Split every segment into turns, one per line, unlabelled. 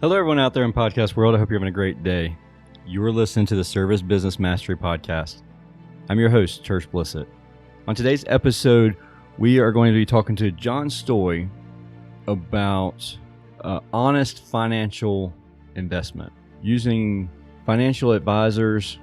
Hello, everyone out there in podcast world. I hope you're having a great day. You are listening to the Service Business Mastery Podcast. I'm your host, Church Blissett. On today's episode, we are going to be talking to John Stoj about honest financial investment, using financial advisors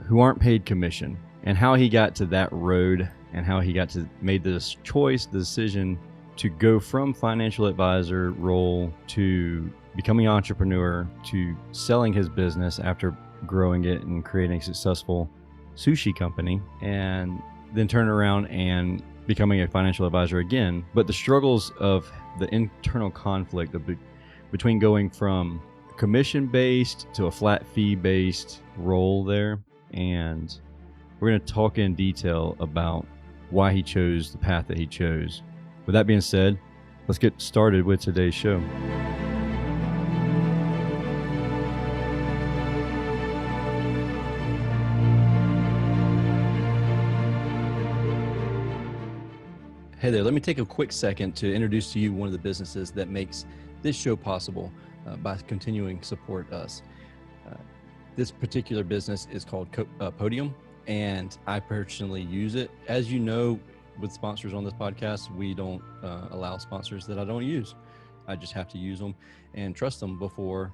who aren't paid commission, and how he got to that road and how he got to made this choice, the decision to go from financial advisor role to becoming an entrepreneur to selling his business after growing it and creating a successful sushi company, and then turn around and becoming a financial advisor again. But the struggles of the internal conflict between going from commission-based to a flat fee-based role there. And we're going to talk in detail about why he chose the path that he chose. With that being said, let's get started with today's show. Hey there, let me take a quick second to introduce to you one of the businesses that makes this show possible by continuing to support us. This particular business is called Podium, and I personally use it. As you know, with sponsors on this podcast, we don't allow sponsors that I don't use. I just have to use them and trust them before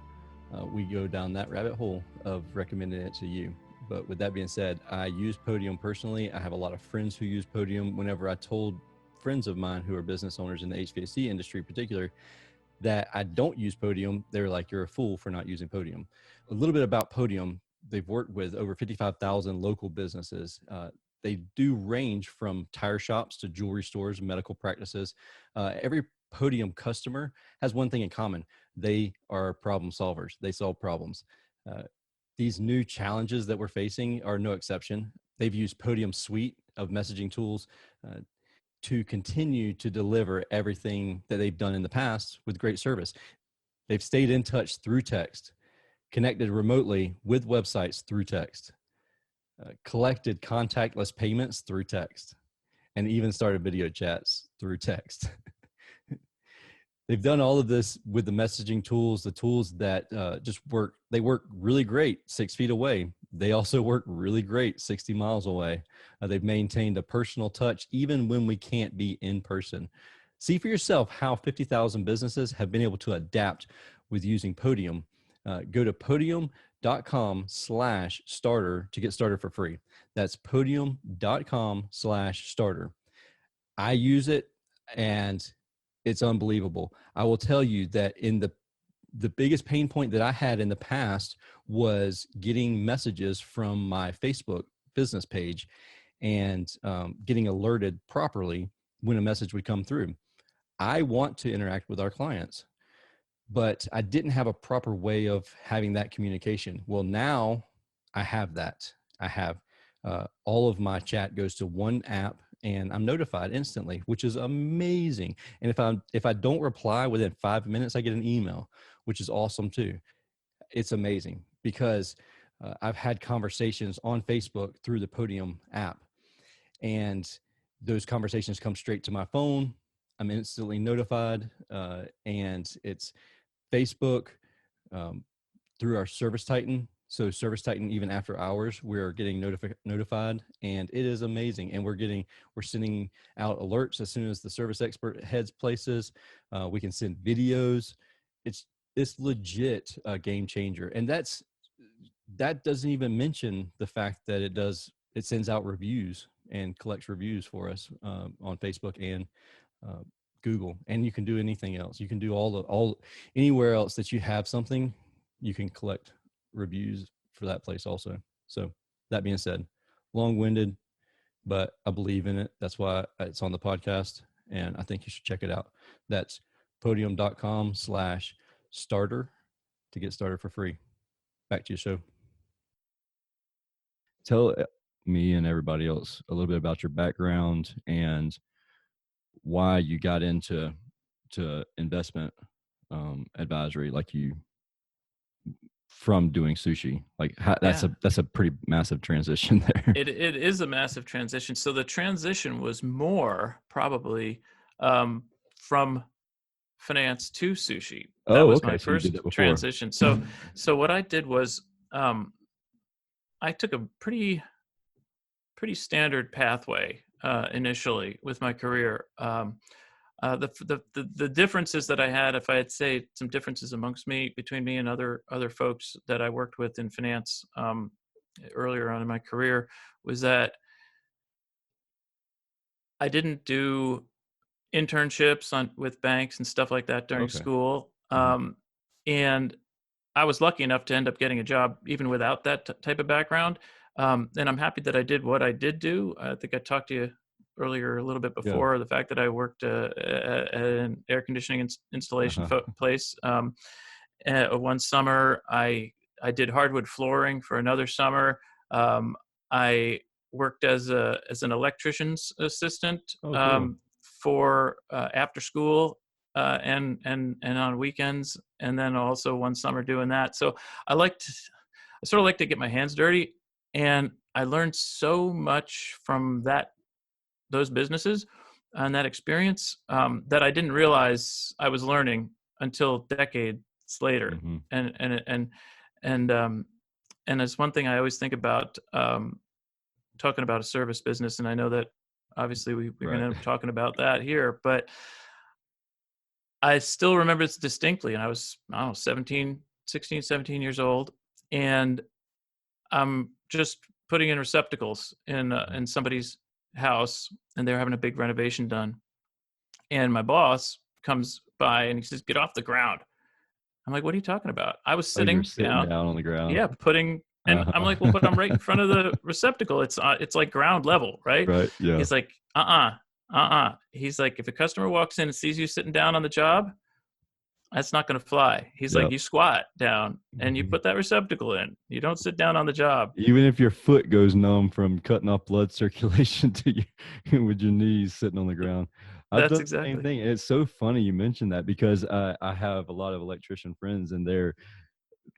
we go down that rabbit hole of recommending it to you. But with that being said, I use Podium personally. I have a lot of friends who use Podium. Whenever I told friends of mine who are business owners in the HVAC industry in particular that I don't use Podium, they're like, you're a fool for not using Podium. A little bit about Podium: they've worked with over 55,000 local businesses. They do range from tire shops to jewelry stores, medical practices. Every Podium customer has one thing in common: they are problem solvers. They solve problems. These new challenges that we're facing are no exception. They've used Podium suite of messaging tools to continue to deliver everything that they've done in the past with great service. They've stayed in touch through text, connected remotely with websites through text, collected contactless payments through text, and even started video chats through text. They've done all of this with the messaging tools, the tools that just work. They work really great 6 feet away. They also work really great 60 miles away. They've maintained a personal touch even when we can't be in person. See for yourself how 50,000 businesses have been able to adapt with using Podium. Go to podium.com/starter to get started for free. That's podium.com/starter. I use it and it's unbelievable. I will tell you that in the biggest pain point that I had in the past was getting messages from my Facebook business page and getting alerted properly when a message would come through. I want to interact with our clients, but I didn't have a proper way of having that communication. Well, now I have that. I have all of my chat goes to one app, and I'm notified instantly, which is amazing. And if I don't reply within 5 minutes, I get an email, which is awesome too. It's amazing because I've had conversations on Facebook through the Podium app, and those conversations come straight to my phone. I'm instantly notified, and it's Facebook through our Service Titan. So Service Titan, even after hours, we're getting notified, and it is amazing. And we're sending out alerts as soon as the service expert heads places. We can send videos. It's legit a game changer. And that doesn't even mention the fact that it sends out reviews and collects reviews for us on Facebook and Google. And you can do anything else. You can do anywhere else that you have something, you can collect reviews for that place also. So that being said, long-winded, but I believe in it. That's why it's on the podcast, and I think you should check it out. That's podium.com/starter to get started for free. Back to your show. Tell me and everybody else a little bit about your background and why you got into investment advisory, like you from doing sushi. Like that's a pretty massive transition there.
It is a massive transition. So the transition was more probably from finance to sushi. That
Oh,
was my
okay. So you did
first
that before.
transition. So what I did was, I took a pretty standard pathway initially with my career. The differences that I had, if I had say some differences amongst me between me and other folks that I worked with in finance earlier on in my career, was that I didn't do internships on with banks and stuff like that during
Okay.
school,
Mhm.
and I was lucky enough to end up getting a job even without that type of background. And I'm happy that I did what I did do. I think I talked to you earlier a little bit
Yeah.
before the fact that I worked at an air conditioning installation
Uh-huh.
place. One summer, I did hardwood flooring for another summer. I worked as an electrician's assistant
Oh, cool.
for after school and on weekends, and then also one summer doing that. So I sort of like to get my hands dirty, and I learned so much from those businesses and that experience that I didn't realize I was learning until decades later.
Mhm.
And and and and um, and it's one thing I always think about, talking about a service business, and I know that obviously we're going
Right.
to end up talking about that here, but I still remember this distinctly. And I don't know, 17, 16, 17 years old. And I'm just putting in receptacles
Mhm.
in somebody's house, and they're having a big renovation done. And my boss comes by and he says, "Get off the ground." I'm like, "What are you talking about?" I was
Oh, you're
sitting
sitting
down,
down on the ground.
yeah, putting, and I'm
Uh-huh.
like, "Well, but I'm right in front of the receptacle. It's like ground level, right?"
Right, yeah.
He's like, He's like, "If a customer walks in and sees you sitting down on the job, that's not going to fly." He's like,
Yep.
"You squat down and you
Mhm.
put that receptacle in. You don't sit down on the job."
Even if your foot goes numb from cutting off blood circulation to you with your knees sitting on the ground. I've
That's
done the same
exactly.
thing. And it's so funny you mentioned that because I have a lot of electrician friends and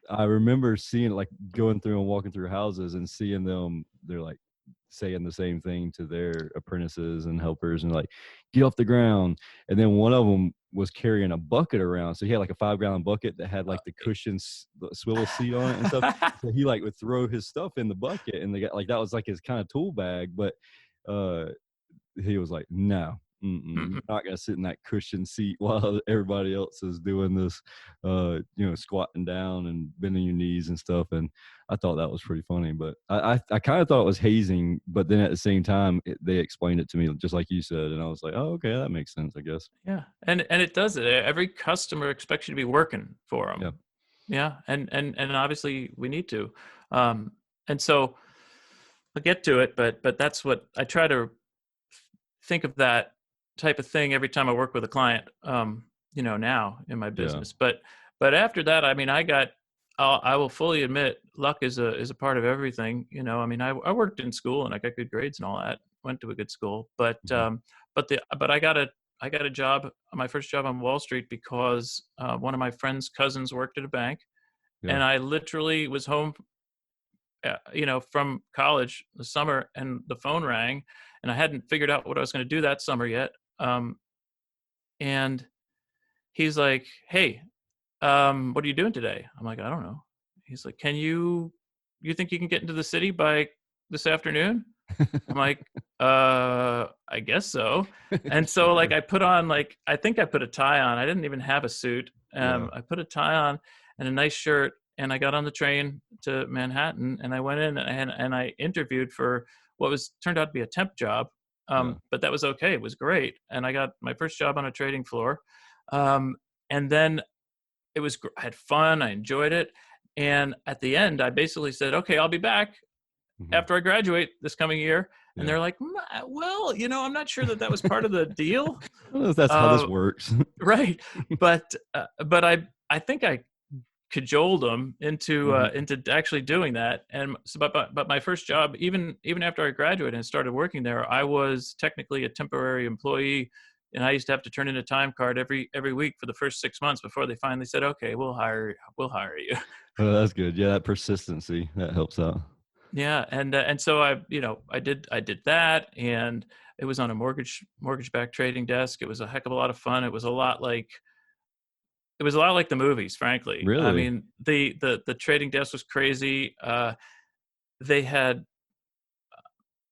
I remember seeing like going through and walking through houses and seeing them, they're like saying the same thing to their apprentices and helpers and like, get off the ground. And then one of them was carrying a bucket around. So he had like a 5 gallon bucket that had like the cushions, the swivel seat on it and stuff. So he like would throw his stuff in the bucket and they got like that was like his kind of tool bag. But uh he was like, "No, you're
Mm-mm.
not gonna sit in that cushion seat while everybody else is doing this, squatting down and bending your knees and stuff." And I thought that was pretty funny, but I kind of thought it was hazing, but then at the same time, they explained it to me just like you said, and I was like, "Oh, okay, that makes sense, I guess."
Yeah, and it does it. Every customer expects you to be working for
Yeah,
them. Yeah, and obviously we need to. Um, and so I'll get to it, but that's what I try to think of, that type of thing every time I work with a client. Now in my
yeah,
business, but after that, I mean, I will fully admit, luck is a part of everything. I mean, I worked in school and I got good grades and all that. Went to a good school,
mhm,
but I got a job, my first job on Wall Street, because one of my friend's cousins worked at a bank,
yeah,
and I literally was home, from college the summer, and the phone rang, and I hadn't figured out what I was going to do that summer yet. Um, and he's like, "Hey, what are you doing today?" I'm like, "I don't know." He's like, you think you can get into the city by this afternoon?" I'm like, I guess so. And so, like,
sure,
I think I put a tie on. I didn't even have a suit.
yeah,
I put a tie on and a nice shirt, and I got on the train to Manhattan, and I went in and I interviewed for what was turned out to be a temp job.
yeah,
But that was okay. It was great. And I got my first job on a trading floor. Um, and then I had fun. I enjoyed it. And at the end, I basically said, "Okay, I'll be back
mhm,
after I graduate this coming year." And
yeah.
they're like, Well, I'm not sure that that was part of the deal."
I don't know if that's how this
Uh,
works.
right. But I think I cajoled them
Mhm,
into actually doing that. And so, but my first job, even after I graduated and started working there, I was technically a temporary employee. And I used to have to turn in a time card every week for the first 6 months before they finally said, "Okay, we'll hire you."
well, that's good. Yeah, that persistency, that helps out.
Yeah, and so I did that, and it was on a mortgage backed trading desk. It was a heck of a lot of fun. It was a lot like it was a lot like the movies, frankly. I
Really?
mean, the trading desk was crazy. They had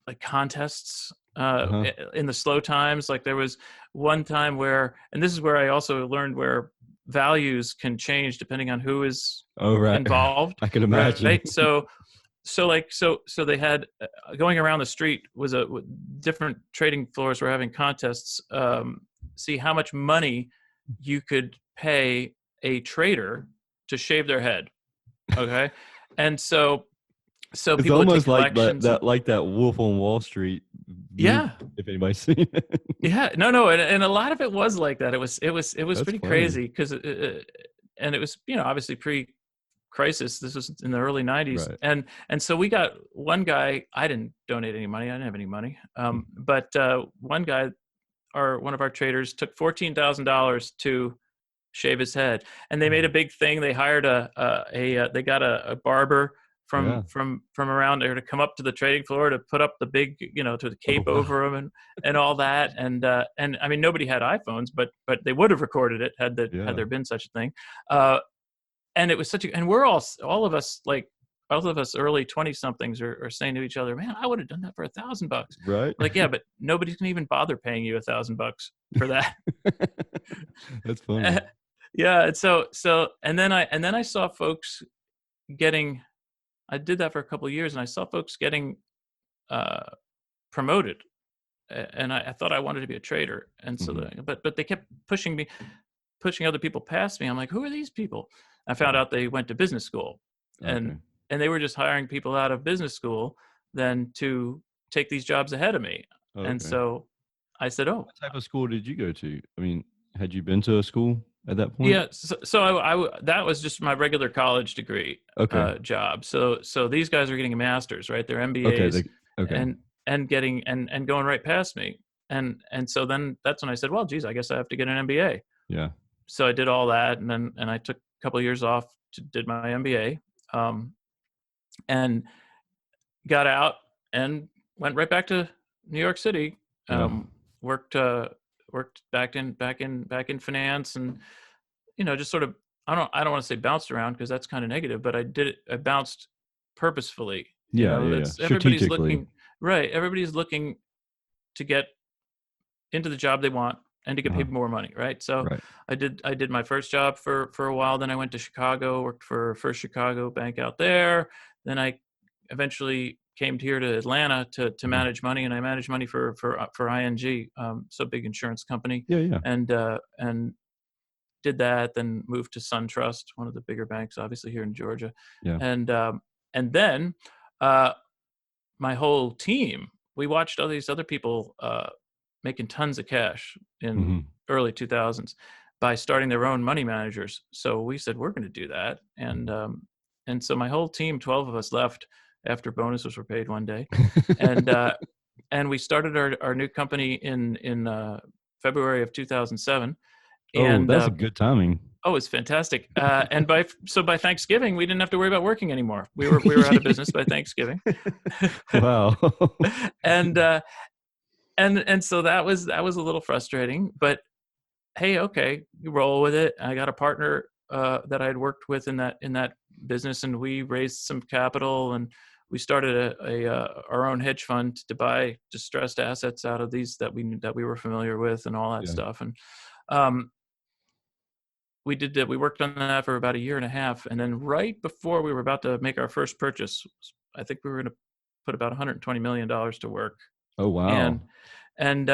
like contests
Uh-huh.
in the slow times. Like there was one time where, and this is where I also learned where values can change depending on who is
Oh, right.
involved,
I could imagine.
right? So they had going around the street was different trading floors were having contests. See how much money you could pay a trader to shave their head. Okay, and so
It's
people would take
almost like that
collections and
that Wolf on Wall Street movie,
yeah,
if anybody's seen it.
yeah, no, and a lot of it was like that. It was
That's
pretty
funny.
crazy because and it was obviously pre-crisis. This was in the early '90s,
Right.
and so we got one guy. I didn't donate any money. I didn't have any money. But one guy, one of our traders, took $14,000 to shave his head, and they made a big thing. They hired they got a barber
Yeah.
from around there to come up to the trading floor to put up the big to the
Oh,
cape
wow.
over him and all that. And I mean, nobody had iPhones, but they would have recorded it had
Yeah.
there been such a thing. And it was and we're all of us early 20 somethings are saying to each other, man, I would have done that for $1,000.
Right.
Like, yeah, but nobody's gonna even bother paying you $1,000 for that.
That's funny.
Yeah, and and then I saw folks getting. I did that for a couple of years, and I saw folks getting uh, promoted, and I thought I wanted to be a trader, and so
Hmm.
but they kept pushing other people past me. I'm like, who are these people? I found
Yeah.
out they went to business school, and
Okay.
they were just hiring people out of business school then to take these jobs ahead of me,
Oh,
and
okay.
so I said, oh.
What type of school did you go to? I mean, had you been to a school at that point?
Yeah, so that was just my regular college degree
Okay.
job. So these guys are getting a master's, right? They're
Okay.
MBAs
Okay.
and getting and going right past me. And so then that's when I said, well, geez, I guess I have to get an MBA.
Yeah.
So I did all that, and I took a couple of years off did my MBA, and got out and went right back to New York City.
Yeah.
Um, worked worked back in finance, and just sort of I don't want to say bounced around because that's kind of negative, but I bounced purposefully.
Yeah. Yeah. Yeah.
That's everybody's
Strategically.
looking right. Everybody's looking to get into the job they want and to get
Uh-huh.
paid more money, right? So
Right.
I did my first job for a while. Then I went to Chicago, worked for First Chicago Bank out there. Then I eventually came here to Atlanta to
Mhm.
manage money, and I managed money for ING, so big insurance company,
Yeah. Yeah.
and did that. Then moved to SunTrust, one of the bigger banks, obviously here in Georgia,
Yeah.
and then uh, my whole team, we watched all these other people making tons of cash in
Hmm.
early 2000s by starting their own money managers. So we said we're going to do that, and so my whole team, 12 of us, left after bonuses were paid one day, and and we started our new company in February of 2007,
Oh,
and
that's a good timing.
oh, it's fantastic. And by Thanksgiving, we didn't have to worry about working anymore. We were out of business by Thanksgiving,
Wow.
and so that was a little frustrating. But hey, okay, you roll with it. I got a partner that I had worked with in that business, and we raised some capital, and we started our own hedge fund to buy distressed assets out of these that we were familiar with and all that
Yeah.
stuff. And um, we did that. We worked on that for about a year and a half, and then right before we were about to make our first purchase, I think we were going to put about $120 million to work,
Oh, wow.
and and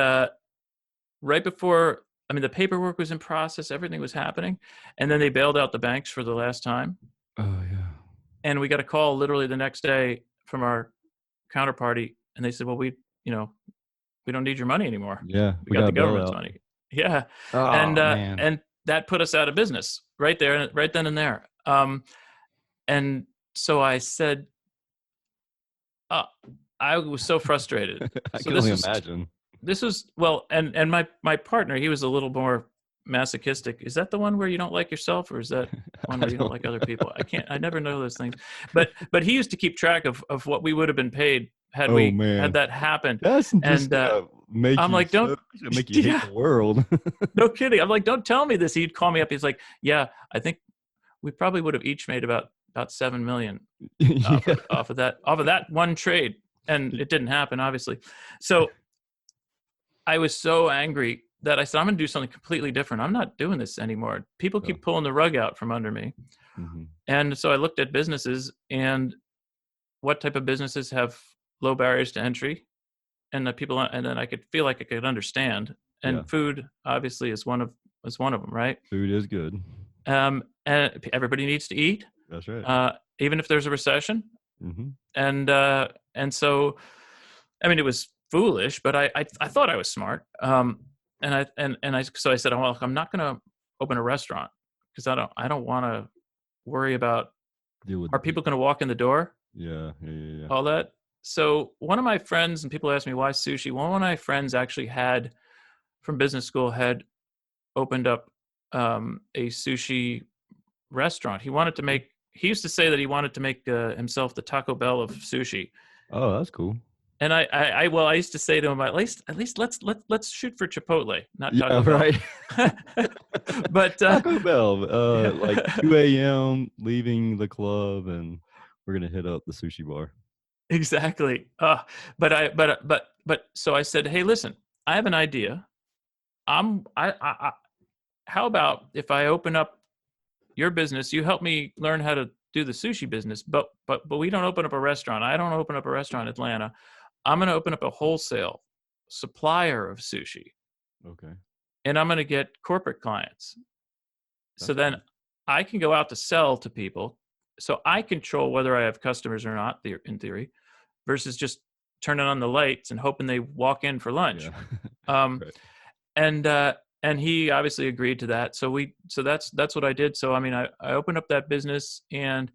right before, I mean, the paperwork was in process, everything was happening, and then they bailed out the banks for the last time,
Oh, yeah.
and we got a call literally the next day from our counterparty, and they said, well, you know we don't need your money anymore.
Yeah.
We
We
got
got
the
a
government's
bailout.
money. Yeah, and
Oh, man.
that put us out of business right then and there. And so I said, uh, I was so frustrated.
I
So
can only imagine.
this was well, and my partner, he was a little more masochistic. Is that the one where you don't like yourself, or is that one
I
where you don't
don't
like other
know.
people? I never know those things. But he used to keep track of what we would have been paid had
Oh,
we had
man.
that happened.
That's
And
just Make
I'm
you
like, don't,
so make you hate
yeah,
the world.
no kidding. I'm like, don't tell me this. He'd call me up. He's like, yeah, I think we probably would have each made about 7 million
Yeah.
off of that one trade. And it didn't happen, obviously. So I was so angry that I said, I'm going to do something completely different. I'm not doing this anymore. People
Yeah.
keep pulling the rug out from under me.
Mm-hmm.
And so I looked at businesses and what type of businesses have low barriers to entry, and the people, and then I could feel like I could understand.
Yeah.
And food obviously is one of them, right?
Food is good.
And everybody needs to eat,
That's right.
even if there's a recession.
Mm-hmm.
And so, I mean, it was foolish, but I thought I was smart. So I said, oh, well, I'm not going to open a restaurant because I don't want to worry about,
Deal with
are people going to walk in the door?
Yeah. Yeah. Yeah. Yeah.
All that. So one of my friends, and people ask me why sushi. One of my friends actually from business school had opened up a sushi restaurant. He used to say that he wanted to make himself the Taco Bell of sushi.
Oh, that's cool.
And I used to say to him, at least let's shoot for Chipotle, not
Yeah,
Taco Bell.
right.
But
Taco Bell, like 2 a.m. leaving the club, and we're gonna hit up the sushi bar.
exactly. But so I said, hey, listen, I have an idea. How about if I open up your business, you help me learn how to do the sushi business, but we don't open up a restaurant. I don't open up a restaurant in Atlanta. I'm going to open up a wholesale supplier of sushi,
Okay.
and I'm going to get corporate clients.
That's
So then
cool.
I can go out to sell to people. So I control whether I have customers or not, in theory, versus just turning on the lights and hoping they walk in for lunch.
Yeah.
Um,
Right.
and he obviously agreed to that. So that's what I did. So I mean, I opened up that business, and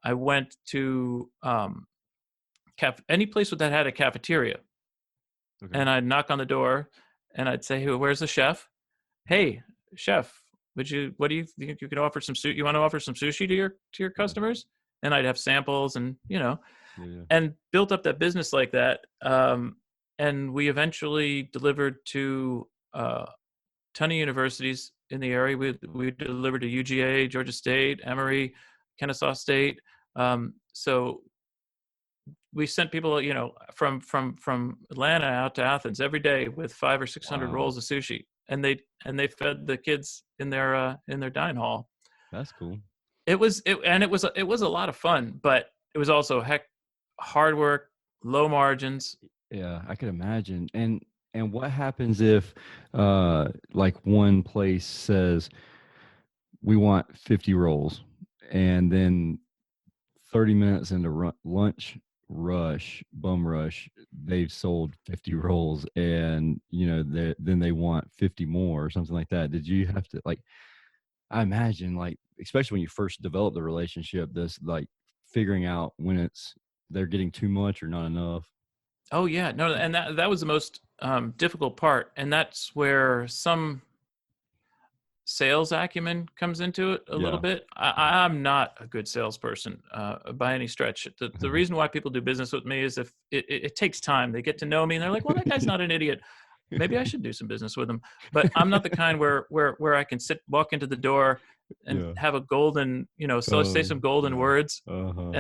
I went to any place that had a cafeteria,
Okay.
and I'd knock on the door, and I'd say, "Hey, where's the chef? Hey, chef, what do you think you could offer some sushi? You want to offer some sushi to your
Yeah.
customers?" And I'd have samples, and
Yeah. Yeah.
and built up that business like that. And we eventually delivered to ton of universities in the area. We delivered to UGA, Georgia State, Emory, Kennesaw State. So we sent people, from Atlanta out to Athens every day with 500 or 600
Wow.
rolls of sushi, and they fed the kids in their dining hall.
That's cool.
It was a lot of fun, but it was also hard work, low margins.
Yeah, I could imagine. And what happens if like one place says we want 50 rolls, and then 30 minutes into lunch bum rush, they've sold 50 rolls, and then they want 50 more or something like that. Did you have to, like, I imagine, like, especially when you first develop the relationship, this, like, figuring out when they're getting too much or not enough.
Oh yeah, no, and that was the most difficult part, and that's where some sales acumen comes into it a little
Yeah.
bit. I'm not a good salesperson by any stretch. The reason why people do business with me is if it takes time. They get to know me, and they're like, "Well, that guy's not an idiot. Maybe I should do some business with him." But I'm not the kind where I can walk into the door, and
Yeah.
have a golden, so say
Oh,
some golden
yeah.
words,
Uh-huh.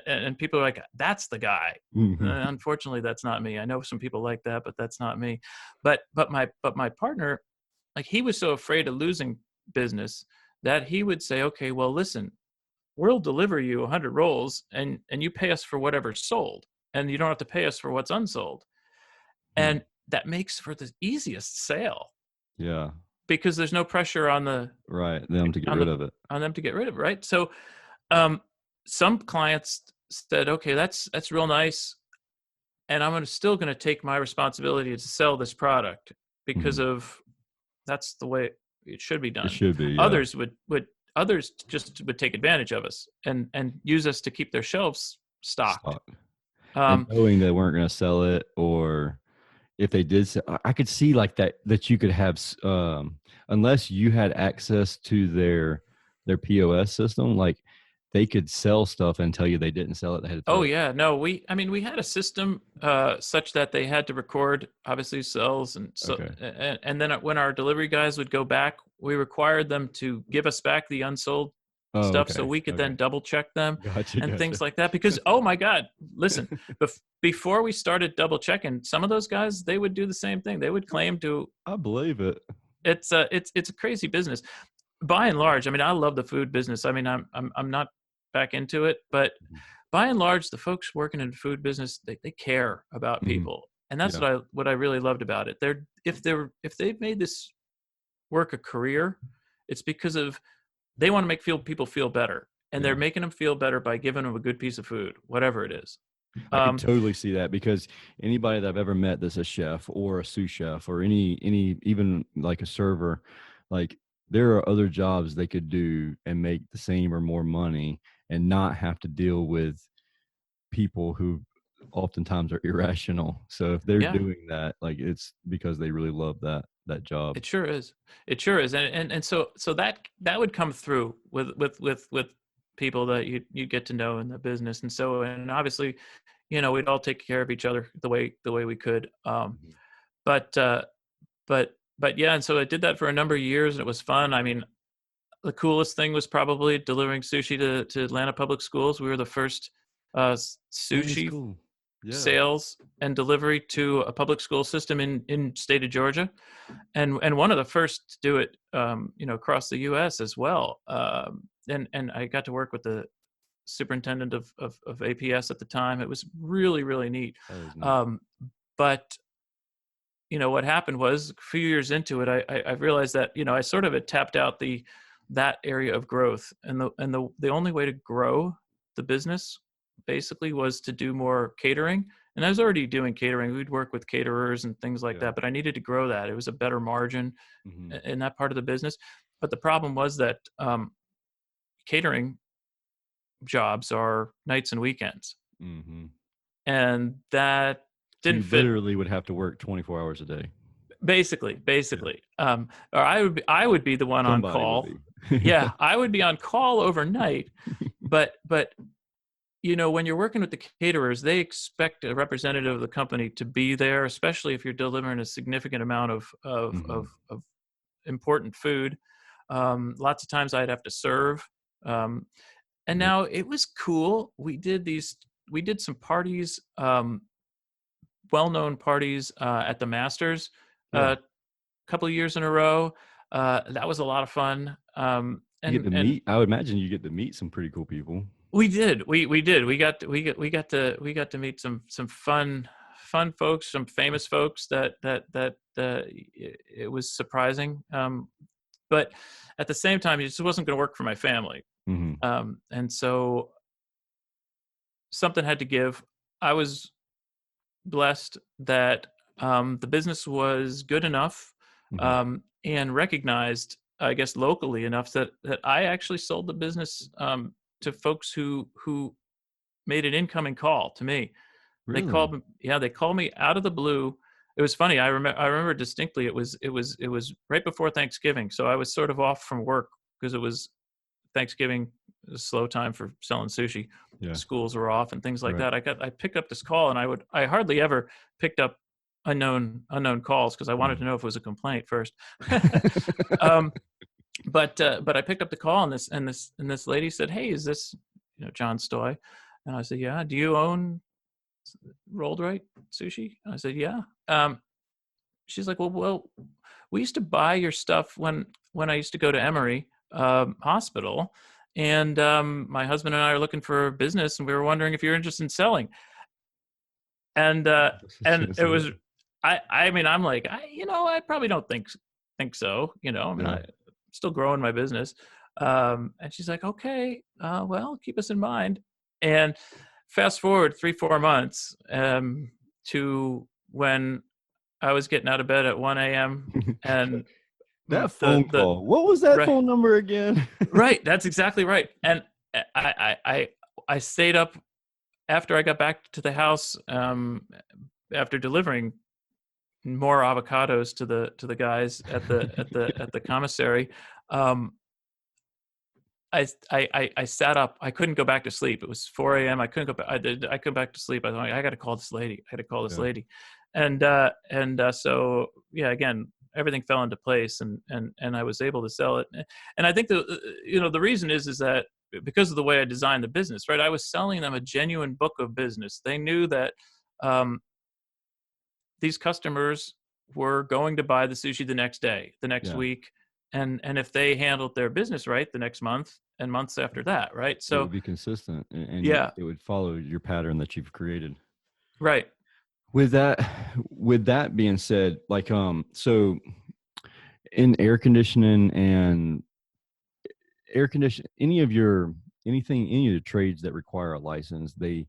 and people are like, "That's the guy."
Mhm.
Unfortunately, that's not me. I know some people like that, but that's not me. But my partner, like, he was so afraid of losing business that he would say, okay, well, listen, we'll deliver you 100 rolls, and you pay us for whatever's sold, and you don't have to pay us for what's unsold.
Hmm.
And that makes for the easiest sale
Yeah.
because there's no pressure
Right. Them to get
on
rid
the
of it.
on them to get rid of it, right? So um some clients said, okay, that's real nice, and still going to take my responsibility to sell this product because
Mhm.
of that's the way it should be
It
done.
should be, yeah.
Others just would take advantage of us and use us to keep their shelves stocked.
Stock. And
Um,
knowing they weren't gonna sell it, or if they did sell, I could see, like, that you could have unless you had access to their POS system, like, they could sell stuff and tell you they didn't sell it. They had to
Oh
throw it.
yeah, no, we had a system such that they had to record obviously sales, and so
Okay.
and then when our delivery guys would go back, we required them to give us back the unsold
Oh,
stuff so
okay.
we could
Okay.
then double check them
Gotcha.
and
Gotcha.
things like that. Because oh my God, listen, before we started double checking, some of those guys, they would do the same thing. They would claim to.
I believe it.
It's a crazy business. By and large, I mean, I love the food business. I mean, I'm not back into it, but
Mhm.
by and large, the folks working in the food business, they care about
Mhm.
people, and that's
Yeah.
what I really loved about it. If they've made this work a career, it's because of they want to make people feel better, and they're
Yeah.
making them feel better by giving them a good piece of food, whatever it is.
I could
Um,
totally see that because anybody that I've ever met that's a chef or a sous chef or any even like a server, like there are other jobs they could do and make the same or more money and not have to deal with people who oftentimes are irrational. So if they're
yeah,
doing that, like it's because they really love that job.
it sure is. It sure is, and so that would come through with people that you get to know in the business, and obviously, we'd all take care of each other the way we could.
Mhm.
But but yeah, and so I did that for a number of years, and it was fun. I mean, the coolest thing was probably delivering sushi to Atlanta public schools. We were the first
That is
sushi
cool. Yeah.
sales and delivery to a public school system in state of Georgia, and one of the first to do it, across the U.S. as well. And I got to work with the superintendent of APS at the time. It was really really neat.
That is neat.
Um, but what happened was a few years into it, I realized that I sort of had tapped out that area of growth, and the only way to grow the business basically was to do more catering. And I was already doing catering. We'd work with caterers and things like
Yeah.
that, but I needed to grow that. It was a better margin
Hmm.
in that part of the business. But the problem was that catering jobs are nights and weekends,
Hmm.
and that
So
didn't
you
fit.
literally would have to work 24 hours a day. Yeah.
Basically, or I would be the one on
Somebody would
call.
be.
Yeah, I would be on call overnight, but when you're working with the caterers, they expect a representative of the company to be there, especially if you're delivering a significant amount
Hmm.
of important food. Lots of times I'd have to serve, um, and
Yep.
now it was cool. We did some parties, well-known parties at the Masters.
Yeah.
Couple of years in a row. That was a lot of fun.
You get to
And
meet, I would imagine you get to meet some pretty cool people.
we did. We did. We got to meet some fun folks, some famous folks it was surprising. But at the same time, it just wasn't going to work for my family.
Hmm.
And so something had to give. I was blessed that the business was good enough
Hmm.
and recognized, I guess, locally enough that I actually sold the business to folks who made an incoming call to me. They
Really?
called me, yeah, they called me out of the blue. It was funny. I remember distinctly. It was right before Thanksgiving, so I was sort of off from work because it was Thanksgiving, a slow time for selling sushi.
Yeah.
Schools were off and things like
Right.
that. I picked up this call, and I hardly ever picked up unknown calls because I wanted to
Mhm.
know if it was a complaint first. um, but I picked up the call, and this lady said, "Hey, is this John Stoy?" And I said, "Yeah." "Do you own Rolled Right Sushi?" And I said, "Yeah." She's like, "Well, we used to buy your stuff when I used to go to Emory Hospital, and my husband and I are looking for a business, and we were wondering if you're interested in selling." And and it was, I mean, I'm like, I probably don't think so. I mean,
Yeah.
I'm still growing my business. And she's like, "Okay, well, keep us in mind." And fast forward 3-4 months to when I was getting out of bed at 1 a.m. and
That phone
the
call. What was that
right,
phone number again?
right, that's exactly right. And I stayed up after I got back to the house, after delivering more avocados to the guys at the commissary. Um, I sat up. I couldn't go back to sleep. It was 4 a.m. I couldn't go back. I couldn't back to sleep. I thought, I got to call this lady. I got to call this
Yeah.
lady. So yeah, again, everything fell into place, and I was able to sell it. And I think the reason is that because of the way I designed the business, right? I was selling them a genuine book of business. They knew that um, these customers were going to buy the sushi the next day, the next
Yeah.
week, and if they handled their business right, the next month and months after that, right?
It
So
would be consistent, and
yeah,
it would follow your pattern that you've created.
right.
With that, with that being said, like, so in air condition, any of the trades that require a license, they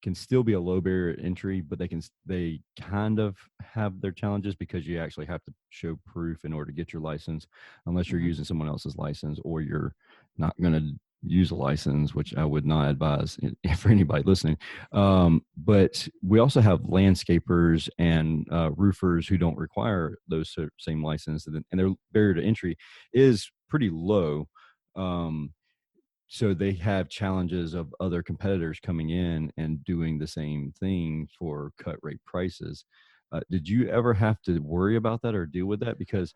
can still be a low barrier to entry, but they kind of have their challenges because you actually have to show proof in order to get your license, unless you're
Hmm.
using someone else's license or you're not going to use a license, which I would not advise for anybody listening. But we also have landscapers and roofers who don't require those same licenses, and their barrier to entry is pretty low. Um, so they have challenges of other competitors coming in and doing the same thing for cut rate prices. Did you ever have to worry about that or deal with that? Because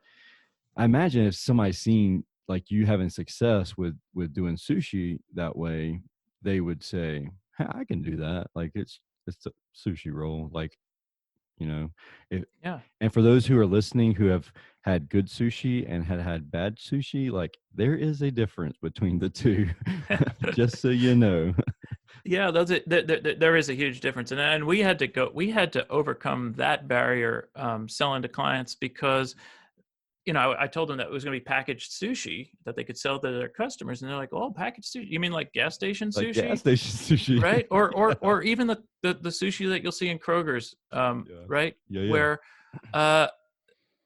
I imagine if somebody's seen like you having success with doing sushi that way, they would say, "Hey, I can do that. Like it's a sushi roll. Like, you know, if
Yeah.
and for those who are listening who have had good sushi and had bad sushi, like there is a difference between the two, just so you know.
Yeah, there is a huge difference, and we had to overcome that barrier, selling to clients, because I told them that it was going to be packaged sushi that they could sell to their customers, and they're like, "Oh, packaged sushi? You mean like gas station
Like gas
sushi?"
station sushi.
Right?
Yeah.
Or even the sushi that you'll see in Kroger's,
Yeah.
right?
Yeah, yeah.
Where, uh,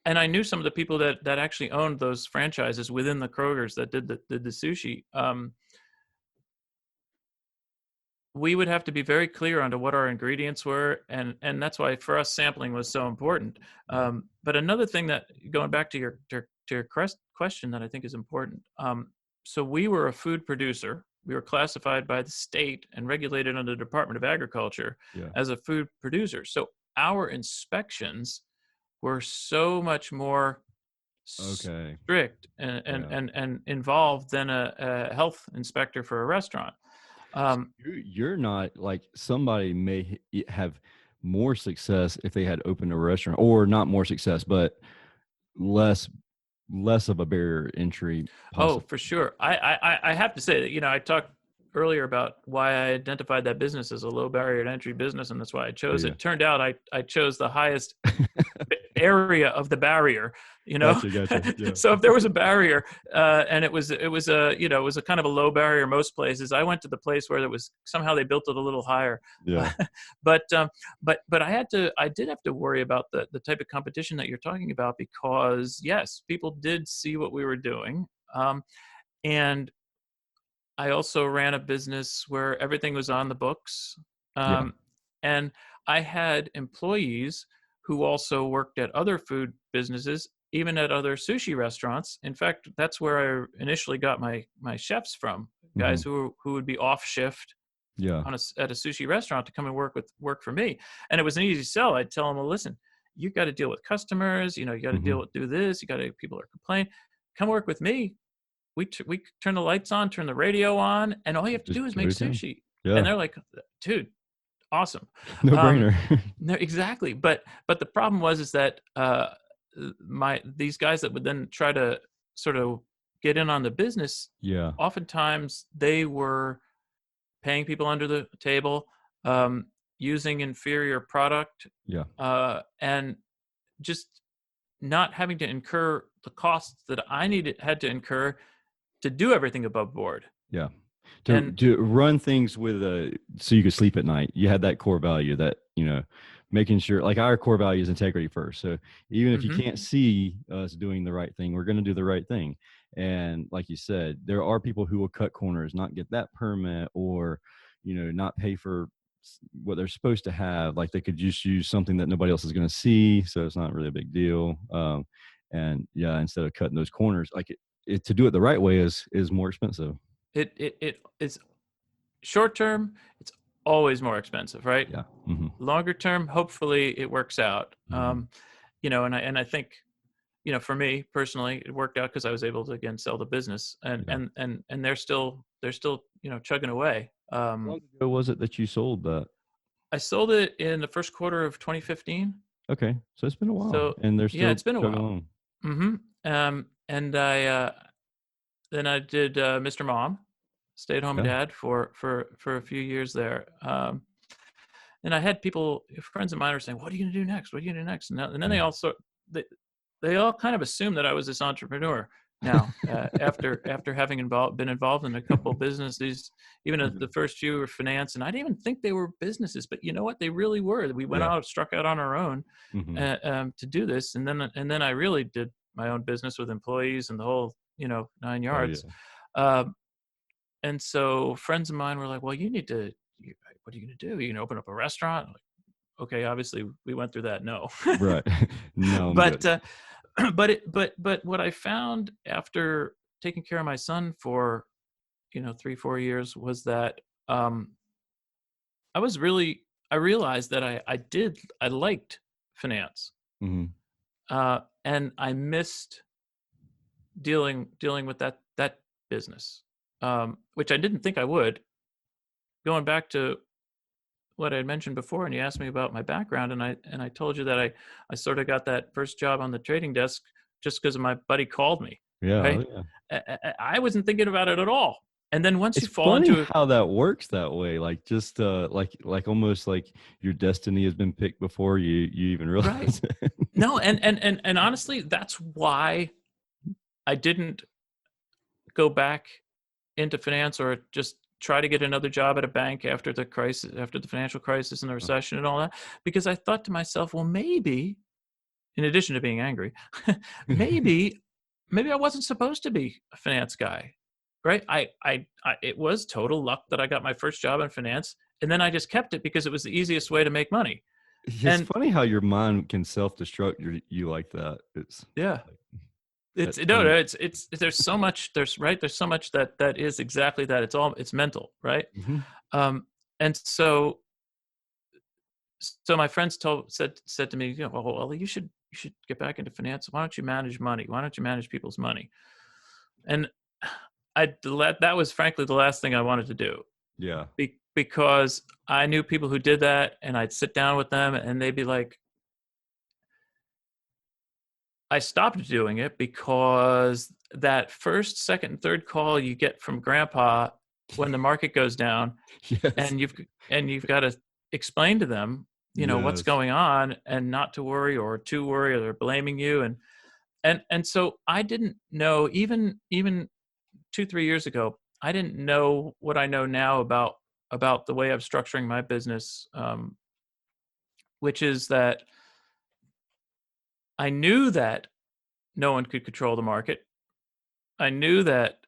and I knew some of the people that actually owned those franchises within the Kroger's that did the sushi. We would have to be very clear onto what our ingredients were, and that's why for us sampling was so important.
Yeah.
But another thing, that going back to your question, that I think is important. So we were a food producer. We were classified by the state and regulated under the Department of Agriculture
Yeah.
as a food producer. So our inspections were so much more
Okay.
strict
Yeah.
and involved than a health inspector for a restaurant.
So
Um,
you're not like somebody may have more success if they had opened a restaurant, or not more success, but less less of a barrier entry
Oh,
possible.
for sure. I have to say that, I talked earlier about why I identified that business as a low barrier to entry business, and that's why I
Yeah,
chose
yeah.
it. Turned out I chose the highest area of the barrier, you know.
Gotcha, gotcha. Yeah.
So if there was a barrier, and it was a kind of a low barrier most places, I went to the place where it was somehow they built it a little higher.
Yeah.
but but I did have to worry about the type of competition that you're talking about, because yes, people did see what we were doing. And I also ran a business where everything was on the books.
Yeah.
Um, and I had employees who also worked at other food businesses, even at other sushi restaurants. In fact, that's where I initially got my chefs from, guys
Mhm.
who would be off shift
Yeah.
at a sushi restaurant to come and work for me. And it was an easy sell. I'd tell them, well, listen, you got to deal with customers. You got to
Mhm.
do this. You got to people are complaining. Come work with me. We turn the lights on, turn the radio on, and all you have to
Just
do is
go
make
to town.
sushi. And
Yeah.
they're like, dude, awesome.
No
Um,
brainer.
no, exactly. But the problem is that my these guys that would then try to sort of get in on the business,
Yeah.
oftentimes they were paying people under the table, using inferior product,
Yeah.
and just not having to incur the costs that I had to incur to do everything above board.
Yeah.
And
To run things with so you could sleep at night. You had that core value that, making sure like our core value is integrity first. So even if you
mhm,
can't see us doing the right thing, we're going to do the right thing. And like you said, there are people who will cut corners, not get that permit, or, not pay for what they're supposed to have. Like they could just use something that nobody else is going to see. So it's not really a big deal. And yeah, instead of cutting those corners, like to do it the right way is more expensive.
it's short term. It's always more expensive, right?
Yeah. Mm-hmm.
Longer term, hopefully it works out.
Mm-hmm.
And I think, for me personally, it worked out because I was able to again sell the business, and
Yeah.
and they're still chugging away.
How long ago was it that you sold that?
I sold it in the first quarter of 2015.
Okay, so it's been a while,
So
and they're
yeah,
still
it's been a
chugging
while.
along.
hmm and then I did Mr. Mom, stay at home
Yeah.
dad for a few years there. And I had people, friends of mine, were saying, "What are you going to do next? What are you going to do next?" And then
Yeah.
they, they all kind of assumed that I was this entrepreneur. Now, after having been involved in a couple of businesses, even if the first few were finance, and I didn't even think they were businesses, but you know what, they really were. We went
Yeah.
out, struck out on our own
Mm-hmm.
to do this, and then I really did my own business with employees and the whole 9 yards.
Oh yeah.
Um, and so friends of mine were like, "Well, what are you going to do? You can open up a restaurant?" I'm like, okay, obviously we went through that. No,
Right. No, I'm
but
good.
but what I found after taking care of my son for 3-4 years was that um, I realized that I liked finance,
Mm-hmm.
and I missed dealing with that business, which I didn't think I would. Going back to what I had mentioned before, and you asked me about my background, and I told you that I sort of got that first job on the trading desk just because my buddy called me,
Yeah. Oh
right?
yeah.
I wasn't thinking about it at all. And then once
It's
you fall
funny
into it,
how that works that way. Like just like almost like your destiny has been picked before you even
right?
realize it.
No, and honestly, that's why I didn't go back into finance or just try to get another job at a bank after the financial crisis and the recession and all that, because I thought to myself, well, maybe in addition to being angry, maybe I wasn't supposed to be a finance guy, right? It was total luck that I got my first job in finance, and then I just kept it because it was the easiest way to make money.
It's
And
funny how your mind can self-destruct you like that. It's
yeah,
like
it's
that
no,
turn.
it's there's so much there's so much that is exactly that. It's mental, right?
Mhm.
Um, and so my friends said to me, well, you should get back into finance. Why don't you manage money? Why don't you manage people's money? And that was frankly the last thing I wanted to do,
Yeah.
because I knew people who did that, and I'd sit down with them and they'd be like, I stopped doing it because that first, second, and third call you get from grandpa when the market goes down,
Yes.
and you've got to explain to them, what's
Yes.
going on, and not to worry or to worry, or they're blaming you. And so I didn't know, even 2-3 years ago, I didn't know what I know now about the way of structuring my business, which is that I knew that no one could control the market. I knew that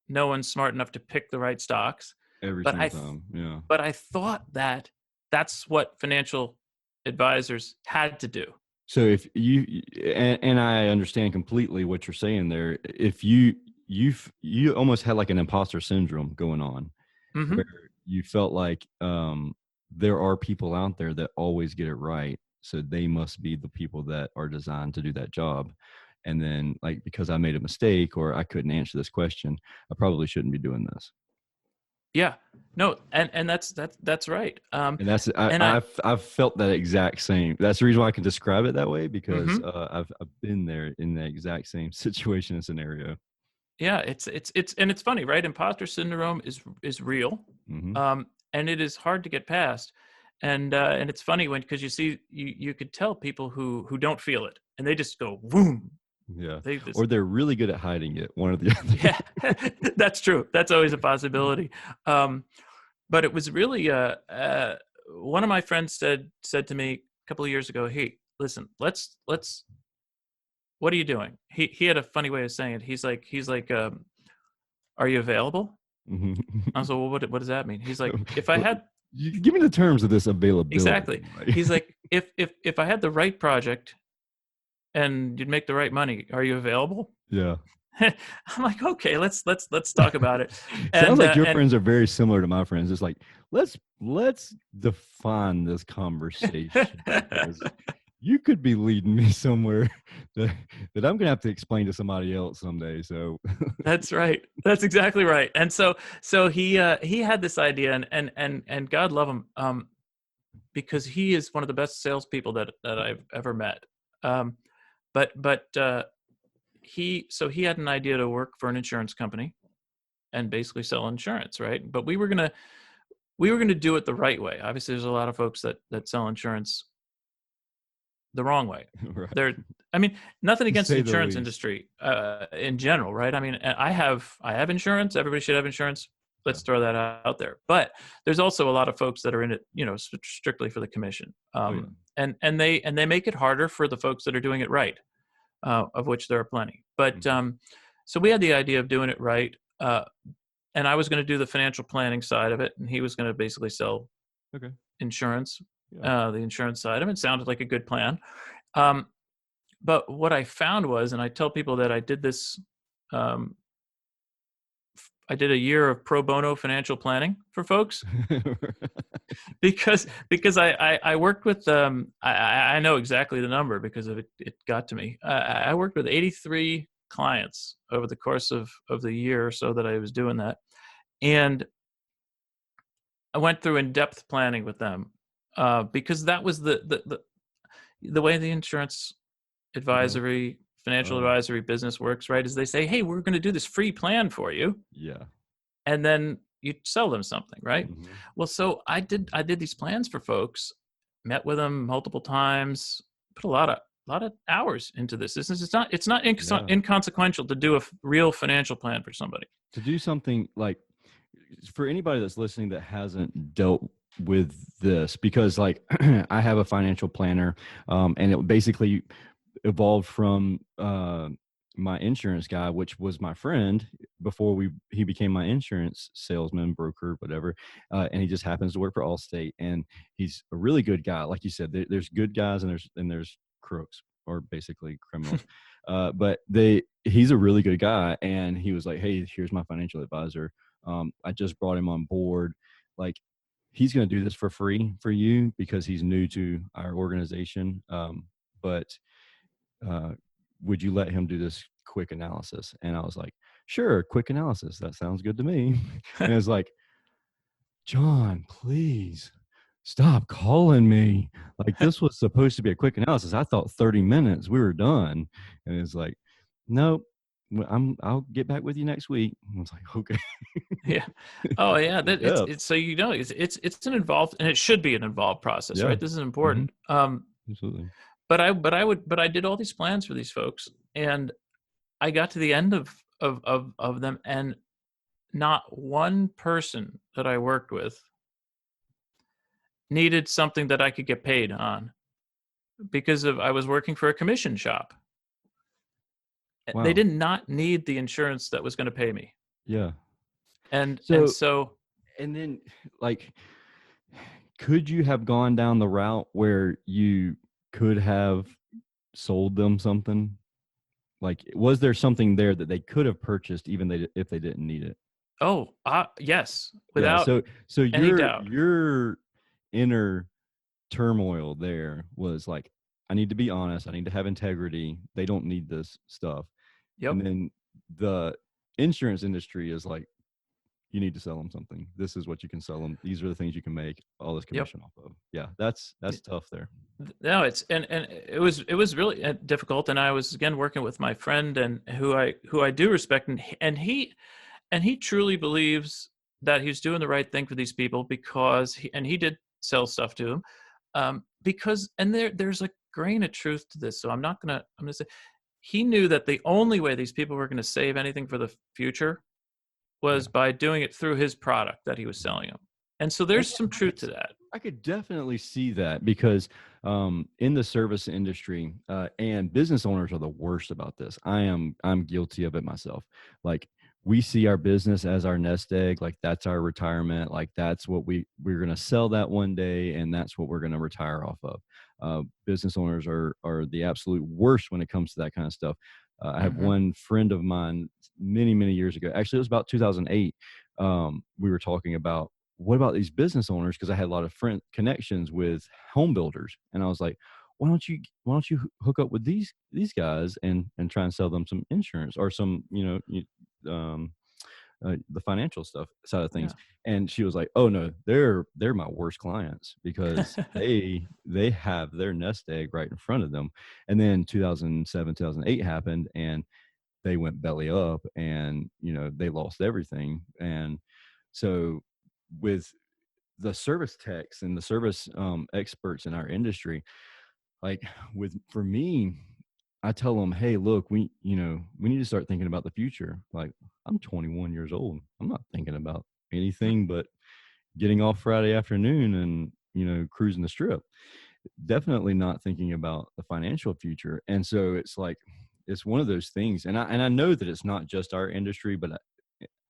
no one's smart enough to pick the right stocks,
Every
but
single time. Yeah.
I thought that that's what financial advisors had to do.
So if and I understand completely what you're saying there. If you almost had like an imposter syndrome going on, where
hmm
you felt like there are people out there that always get it right, so they must be the people that are designed to do that job. And then like because I made a mistake or I couldn't answer this question, I probably shouldn't be doing this.
Yeah, no, and that's right.
And that's
And I
I've felt that exact same. That's the reason why I can describe it that way because
hmm
I've been there in the exact same situation and scenario.
yeah, it's funny, right? Imposter syndrome is real,
Hmm.
and it is hard to get past. And it's funny because you could tell people who don't feel it, and they just go boom.
Yeah,
They just
or they're really good at hiding it. One or the other.
yeah, that's true. That's always a possibility. Um, but it was really one of my friends said to me a couple of years ago, "Hey, listen, let's what are you doing?" He had a funny way of saying it. He's like, "Are you available?"
Mhm.
I was like, "Well, what does that mean?" He's like, "If I
Well,
had
give me the terms of this
exactly,"
availability. Like,
he's like, "If I had the right project and you'd make the right money, are you available?"
yeah,
I'm like, okay, let's talk about it.
Sounds like your
And
friends are very similar to my friends. It's like, let's define this conversation, because you could be leading me somewhere that, I'm gonna have to explain to somebody else someday. So
that's right. That's exactly right. And so he had this idea, and God love him, because he is one of the best salespeople that I've ever met. Um, but he had an idea to work for an insurance company and basically sell insurance, right? But we were gonna do it the right way. Obviously, there's a lot of folks that sell insurance the wrong way.
right,
There, I mean, nothing
to
against the
say the
insurance
least.
industry in general, right? I mean, I have insurance. Everybody should have insurance.
Yeah.
Let's throw that out there. But there's also a lot of folks that are in it, strictly for the commission,
Oh yeah.
and they make it harder for the folks that are doing it right, of which there are plenty. But
Mhm.
so we had the idea of doing it right, and I was going to do the financial planning side of it, and he was going to basically sell
Okay.
insurance,
Yeah.
the insurance side of it. Sounded like a good plan. Um, but what I found was, and I tell people that I did this, um, I did a year of pro bono financial planning for folks, because I worked with, I know exactly the number because of it got to me. I worked with 83 clients over the course of the year or so that I was doing that, and I went through in-depth planning with them, because that was the way the insurance
Okay.
advisory, financial
Oh
advisory business works, right? Is they say, hey, we're going to do this free plan for you,
yeah.
and then you sell them something, right?
Hmm.
Well, so I did these plans for folks, met with them multiple times, put a lot of hours into this. It's not
Yeah.
inconsequential to do a real financial plan for somebody.
To do something like, for anybody that's listening that hasn't dealt with this, because like I have a financial planner, and it basically evolved from my insurance guy, which was my friend before he became my insurance salesman, broker, whatever. And he just happens to work for Allstate, and he's a really good guy. Like you said, there's good guys and there's crooks, or basically criminals. But he's a really good guy, and he was like, "Hey, here's my financial advisor. I just brought him on board. Like, he's going to do this for free for you because he's new to our organization. But uh, would you let him do this quick analysis?" And I was like, "Sure, quick analysis. That sounds good to me." And it's like, "John, please stop calling me. Like, this was supposed to be a quick analysis. I thought 30 minutes, we were done." And it's like, "Nope. I'll get back with you next week." I was like, "Okay."
Yeah. Oh yeah.
In
That it's
depth.
it's so it's an involved, and it should be an involved process,
Yeah.
right? This is
Hmm.
important.
Absolutely.
But I did all these plans for these folks, and I got to the end of them, and not one person that I worked with needed something that I could get paid on, because of I was working for a commission shop. They
Wow.
did not need the insurance that was going to pay me,
Yeah.
and
So,
so
and then, like, could you have gone down the route where you could have sold them something? Like, was there something there that they could have purchased even if they didn't need it?
yes,
Yeah.
without
So
any doubt.
your inner turmoil there was like, I need to be honest. I need to have integrity. They don't need this stuff.
Yep.
And then the insurance industry is like, you need to sell them something. This is what you can sell them. These are the things you can make all this
Yep.
commission off of. Yeah, that's tough there.
No, it's and it was really difficult, and I was again working with my friend, and who I do respect, and he truly believes that he's doing the right thing for these people, because he did sell stuff to him, because, and there's a grain of truth to this, so I'm gonna say he knew that the only way these people were going to save anything for the future
Yeah.
was by doing it through his product that he was
Mhm.
selling them, and so
And
there's
yeah,
some truth to that.
I could definitely see that, because in the service industry, and business owners are the worst about this. I'm guilty of it myself. Like, we see our business as our nest egg, like that's our retirement, like that's what we're going to sell that one day, and that's what we're going to retire off of. Business owners are the absolute worst when it comes to that kind of stuff. I have
Mm-hmm.
one friend of mine many, many years ago. Actually, it was about 2008. We were talking about what about these business owners? Because I had a lot of friend connections with home builders, and I was like, why don't you hook up with these guys and try and sell them some insurance or some the financial stuff side of things.
Yeah.
And she was like, oh no, they're my worst clients because they have their nest egg right in front of them. And then 2007 2008 happened, and they went belly up, and they lost everything. And so with the service techs and the service experts in our industry, like for me, I tell them, hey, look, we need to start thinking about the future. Like, I'm 21 years old. I'm not thinking about anything but getting off Friday afternoon and cruising the strip. Definitely not thinking about the financial future. And so it's like, it's one of those things. And I know that it's not just our industry, but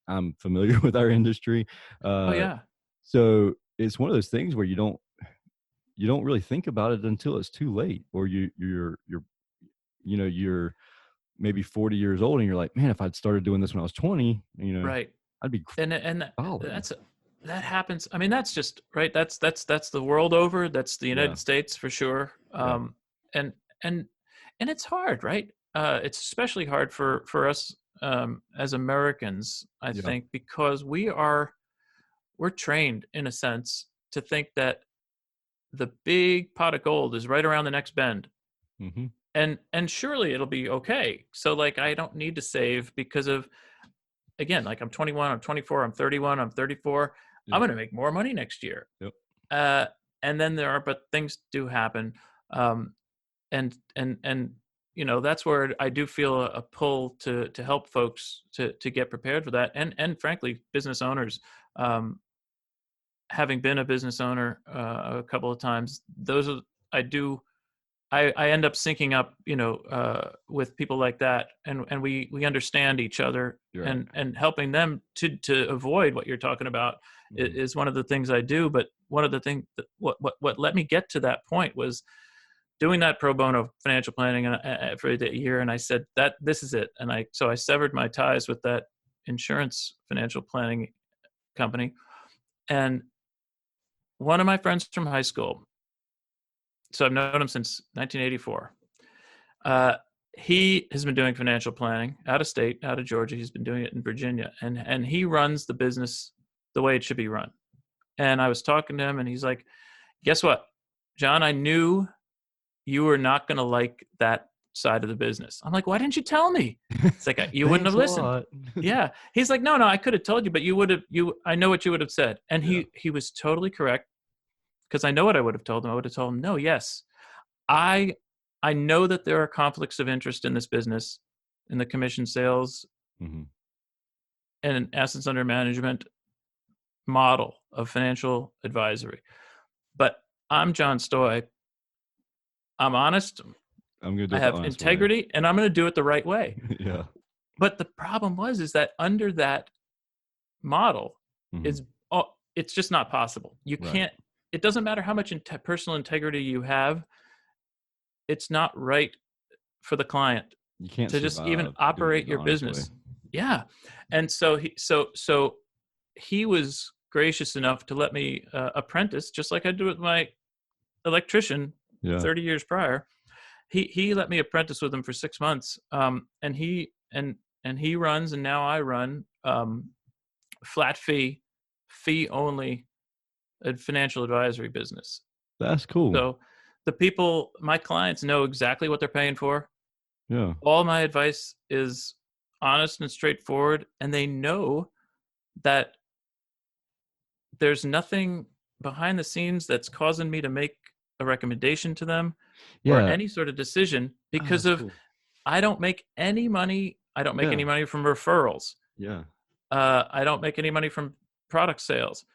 I'm familiar with our industry.
Oh
Uh,
yeah.
so it's one of those things where you don't really think about it until it's too late, or you're maybe 40 years old and you're like, man, if I'd started doing this when I was 20,
Right.
I'd be
And
solid.
that's that happens. I mean, that's just right. That's the world over. That's the
Yeah.
United States for sure.
Yeah.
And and and it's hard, right? It's especially hard for us as Americans, I
Yeah.
think, because we're trained in a sense to think that the big pot of gold is right around the next bend,
Hmm.
and surely it'll be okay. So like, I don't need to save because of, again, like, I'm 21, I'm 24, I'm 31, I'm 34. I'm
Yep.
going to make more money next year.
Yep.
Uh, and then but things do happen. Um, and that's where I do feel a pull to help folks to get prepared for that. And frankly, business owners, um, having been a business owner a couple of times, those are, I do, I end up syncing up, with people like that, and we understand each other,
You're right.
and helping them to avoid what you're talking about
Hmm.
is one of the things I do. But one of the things that what let me get to that point was doing that pro bono financial planning for a year, and I said that this is it, and I severed my ties with that insurance financial planning company, and one of my friends from high school, so I've known him since 1984. Uh, he has been doing financial planning out of state, out of Georgia. He's been doing it in Virginia, and he runs the business the way it should be run. And I was talking to him, and he's like, "Guess what, John? I knew you were not going to like that side of the business." I'm like, "Why didn't you tell me?" It's like, "You wouldn't
Thanks
have
a
listened."
lot.
Yeah. He's like, "No, I could have told you, but you would have. I know what you would have said." And
Yeah.
he was totally correct, because I know what I would have told him. I would have told him, "No, yes, I I know that there are conflicts of interest in this business, in the commission sales
Hmm.
and assets under management model of financial advisory. But I'm John Stoj. I'm honest.
I'm gonna do
I
it the
have
honest way.
integrity, and I'm going to do it the right way."
Yeah.
But the problem is that under that model
Hmm.
is, it's just not possible. You
Right.
can't. It doesn't matter how much personal integrity you have. It's not right for the client
You can't
to just even
survive doing
operate
it the
your
honest way.
business. Yeah. And so he was gracious enough to let me apprentice, just like I do with my electrician
Yeah.
30 years prior. He let me apprentice with him for 6 months. And he runs, and now I run, flat fee only, a financial advisory business.
That's cool.
So the people, my clients, know exactly what they're paying for.
Yeah.
All my advice is honest and straightforward, and they know that there's nothing behind the scenes that's causing me to make a recommendation to them or
Yeah.
any sort of decision,
Oh,
because
that's
of,
cool.
I don't make any money. I don't make
Yeah.
any money from referrals.
Yeah.
I don't make any money from product sales.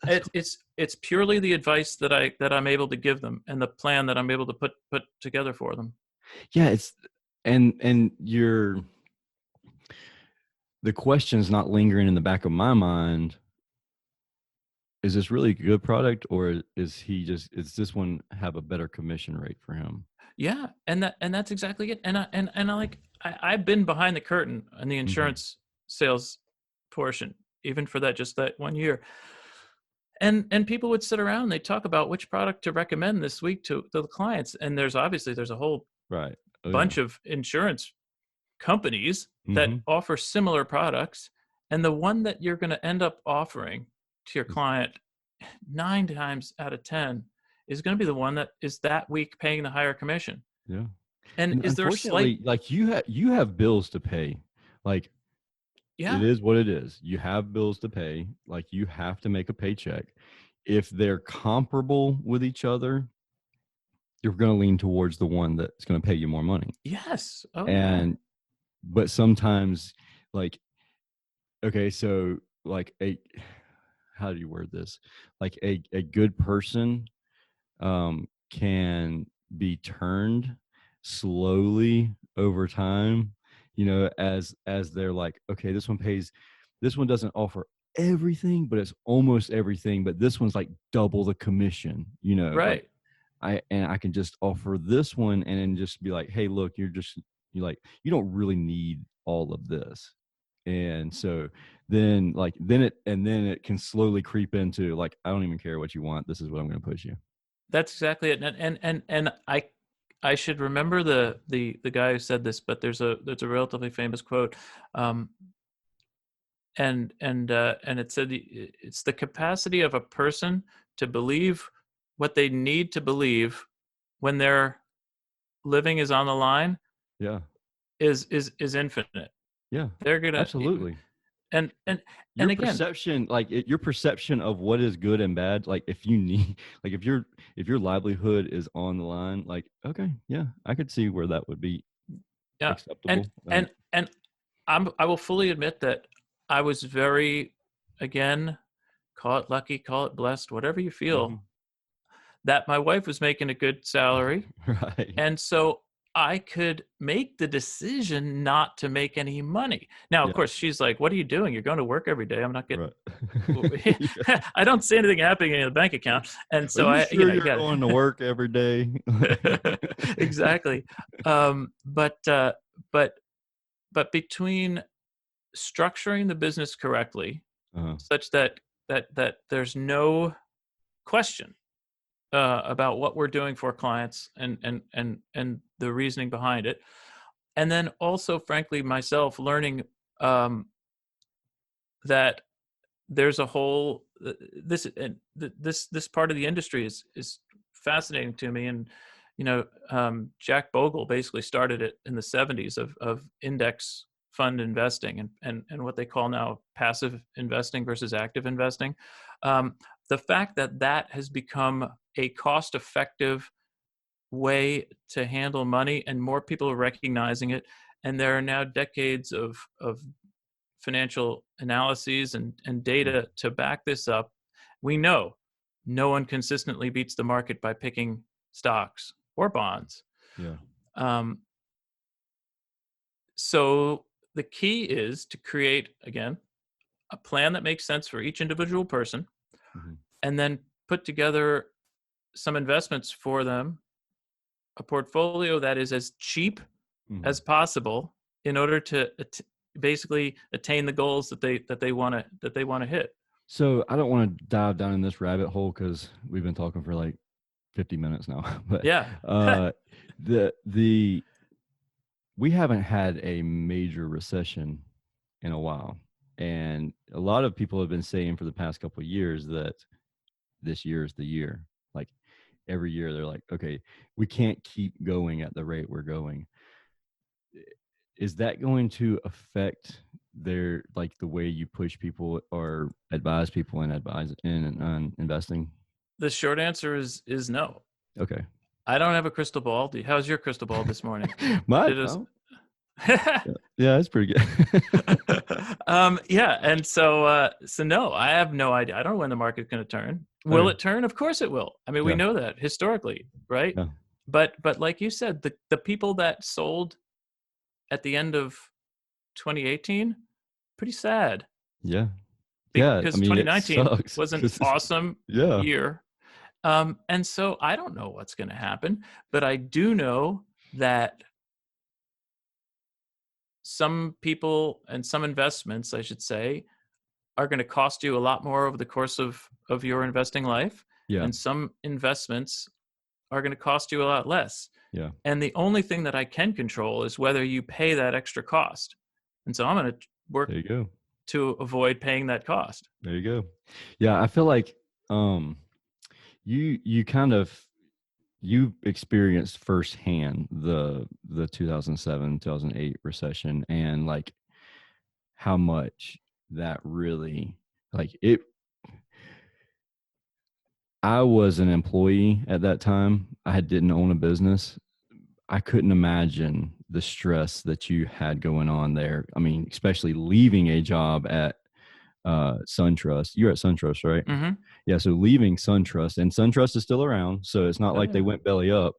That's
It's
cool.
it's it's purely the advice that I'm able to give them, and the plan that I'm able to put together for them.
Yeah. And the question's not lingering in the back of my mind is this really a good product, or is this one have a better commission rate for him?
Yeah, and that's exactly it. And I like I've been behind the curtain on the
Hmm.
insurance sales portion, even for that just that 1 year. And people would sit around, they talk about which product to recommend this week to the clients. And there's a whole
Right. Oh yeah.
bunch of insurance companies that
Hmm.
offer similar products. And the one that you're going to end up offering to your client 9 times out of 10 is going to be the one that is that week paying the higher commission.
Yeah.
And
And
is there a slight,
unfortunately, like you have bills to pay. Like it
yeah,
is what it is. You have bills to pay. Like you have to make a paycheck. If they're comparable with each other, you're going to lean towards the one that's going to pay you more money.
yes, oh yeah,
And but sometimes, like, okay, so like a how do you word this? Like a good person can be turned slowly over time, as they're like, okay, this one doesn't offer everything, but it's almost everything, but this one's like double the commission, like
right.
I can just offer this one and then just be like, hey, look, you're like, you don't really need all of this. And so then it can slowly creep into like, I don't even care what you want. This is what I'm going to push you.
That's exactly it. And I should remember the guy who said this, but there's a relatively famous quote, um, and it said it's the capacity of a person to believe what they need to believe when their living is on the line
Yeah.
is infinite.
Yeah.
They're gonna
Absolutely.
and and
Your
and again,
perception, your perception of what is good and bad, like if you need, like if your livelihood is on the line, like, okay, yeah, I could see where that would be
yeah, and
acceptable.
and I will fully admit that I was very, again, call it lucky, call it blessed, whatever you feel,
Mhm.
that my wife was making a good salary.
Right.
And so I could make the decision not to make any money. Now, of
Yeah.
course, she's like, "What are you doing? You're going to work every day. I'm not getting."
Right. Yeah.
I don't see anything happening in the bank account, and
Are
so
you sure
you
you're
got
going to work every day?
exactly. Um, but uh, but but between structuring the business correctly,
Uh-huh.
such that there's no question about what we're doing for clients and the reasoning behind it, and then also, frankly, myself learning um, that there's a whole this part of the industry is fascinating to me. And Jack Bogle basically started it in the 70s of index fund investing and what they call now passive investing versus active investing. The fact that that has become a cost effective way to handle money, and more people are recognizing it, and there are now decades of financial analyses and
Mm.
data to back this up. We know no one consistently beats the market by picking stocks or bonds.
Yeah.
Um, so the key is to create, again, a plan that makes sense for each individual person,
Mhm.
and then put together some investments for them, a portfolio that is as cheap as
Mhm.
possible in order to basically attain the goals that they want to hit.
So I don't want to dive down in this rabbit hole because we've been talking for like 50 minutes now. But
Yeah.
uh, the we haven't had a major recession in a while, and a lot of people have been saying for the past couple of years that this year is the year. Like every year, they're like, okay, we can't keep going at the rate we're going. Is that going to affect their like the way you push people or advise people and advise in investing?
The short answer is no.
Okay.
I don't have a crystal ball. How's your crystal ball this morning?
My
Did
oh, yeah, that's pretty good.
yeah, and so no, I have no idea. I don't know when the market's going to turn. Will
Okay.
it turn? Of course it will. I mean, we
Yeah.
know that historically, right?
Yeah.
But like you said, the people that sold at the end of 2018, pretty sad.
Yeah. Yeah, I
because
mean, it
2019
sucks
was an
'cause
awesome
yeah,
year. And so I don't know what's going to happen, but I do know that some people and some investments, I should say, are going to cost you a lot more over the course of your investing life,
yeah,
and some investments are going to cost you a lot less.
yeah.
And the only thing that I can control is whether you pay that extra cost. And so I'm going to work
There you go.
to avoid paying that cost.
There you go. Yeah, I feel like um you kind of you experienced firsthand the 2007 2008 recession, and like how much that really like it. I was an employee at that time. Didn't own a business. I couldn't imagine the stress that you had going on there. I mean, especially leaving a job at SunTrust. You're at SunTrust, right?
Mm-hmm.
Yeah. So leaving SunTrust, and SunTrust is still around. So it's not
Oh
like they
yeah.
went belly up,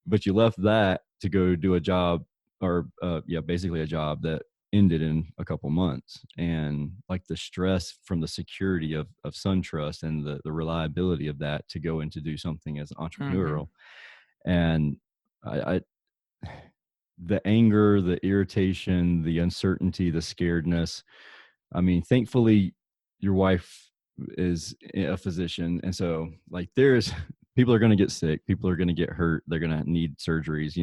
but you left that to go do a job, or yeah, basically a job that ended in a couple months. And like the stress from the security of SunTrust and the reliability of that to go in to do something as
Mm-hmm.
entrepreneurial. And I the anger, the irritation, the uncertainty, the scaredness. I mean, thankfully, your wife is a physician. And so, like, there's people are going to get sick, people are going to get hurt, they're going to need surgeries.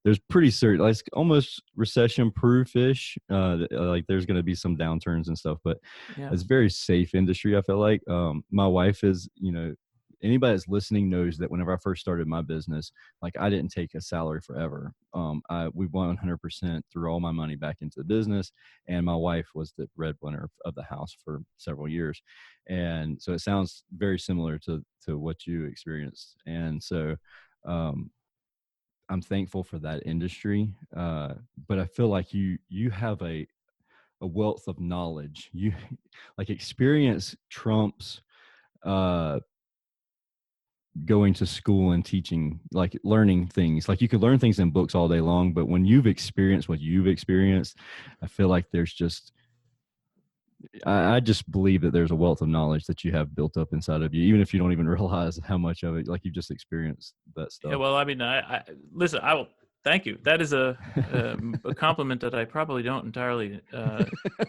There's pretty certain, like, almost recession proof ish. Like, there's going to be some downturns and stuff, but
Yeah.
it's very safe industry. I feel like my wife is, anybody that's listening knows that whenever I first started my business, like I didn't take a salary forever. We 100% threw all my money back into the business, and my wife was the breadwinner of the house for several years. And so it sounds very similar to what you experienced. And so um, I'm thankful for that industry, but I feel like you have a wealth of knowledge. You like experience trumps uh going to school and teaching, like learning things. Like you could learn things in books all day long, but when you've experienced what you've experienced, I feel like there's just I just believe that there's a wealth of knowledge that you have built up inside of you, even if you don't even realize how much of it, like you've just experienced that
Yeah.
stuff.
Well, I mean, I listen. I will thank you. That is a compliment that I probably don't entirely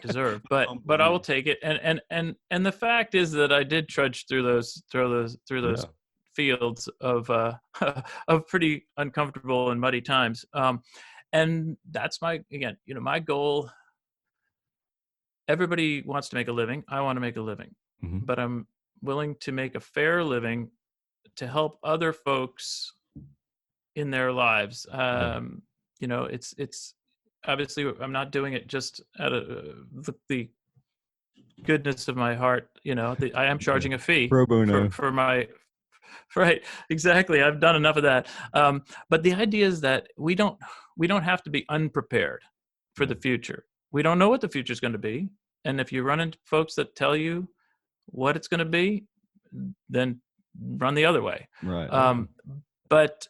deserve, but I will
Compliment.
take it. And the fact is that I did trudge through those
Yeah.
fields of of pretty uncomfortable and muddy times. And that's my goal. Everybody wants to make a living. I want to make a living,
Hmm.
but I'm willing to make a fair living to help other folks in their lives.
Yeah.
It's obviously I'm not doing it just out of the goodness of my heart. I am
Yeah.
charging a fee
Pro
for
bono.
for my right. Exactly. I've done enough of that. But the idea is that we don't have to be unprepared for
Yeah.
the future. We don't know what the future is going to be, and if you run into folks that tell you what it's going to be, then run the other way.
Right. Okay.
Um, but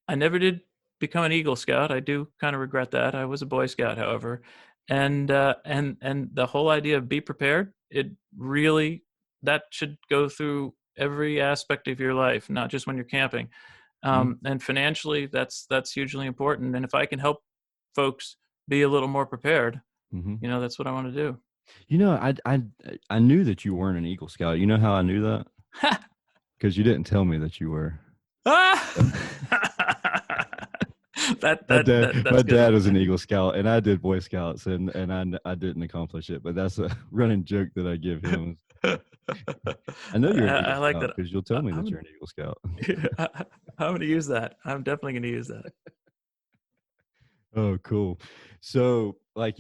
I never did become an Eagle Scout. I do kind of regret that. I was a Boy Scout, however, and the whole idea of be prepared. It really that should go through every aspect of your life, not just when you're camping.
Hmm.
And financially, that's hugely important. And if I can help folks be a little more prepared,
Hmm.
that's what I want to do.
I knew that you weren't an Eagle Scout. You know how I knew that? Because you didn't tell me that you were.
Ah! that
My
that
dad,
that
my
that's good.
dad was an Eagle Scout, and I did Boy Scouts, and I didn't accomplish it. But that's a running joke that I give him. I know you're an Eagle
I like
Scout
that.
because you'll tell me that
I'm
you're an Eagle Scout.
I'm gonna use that. I'm definitely gonna use that.
Oh, cool. So, like,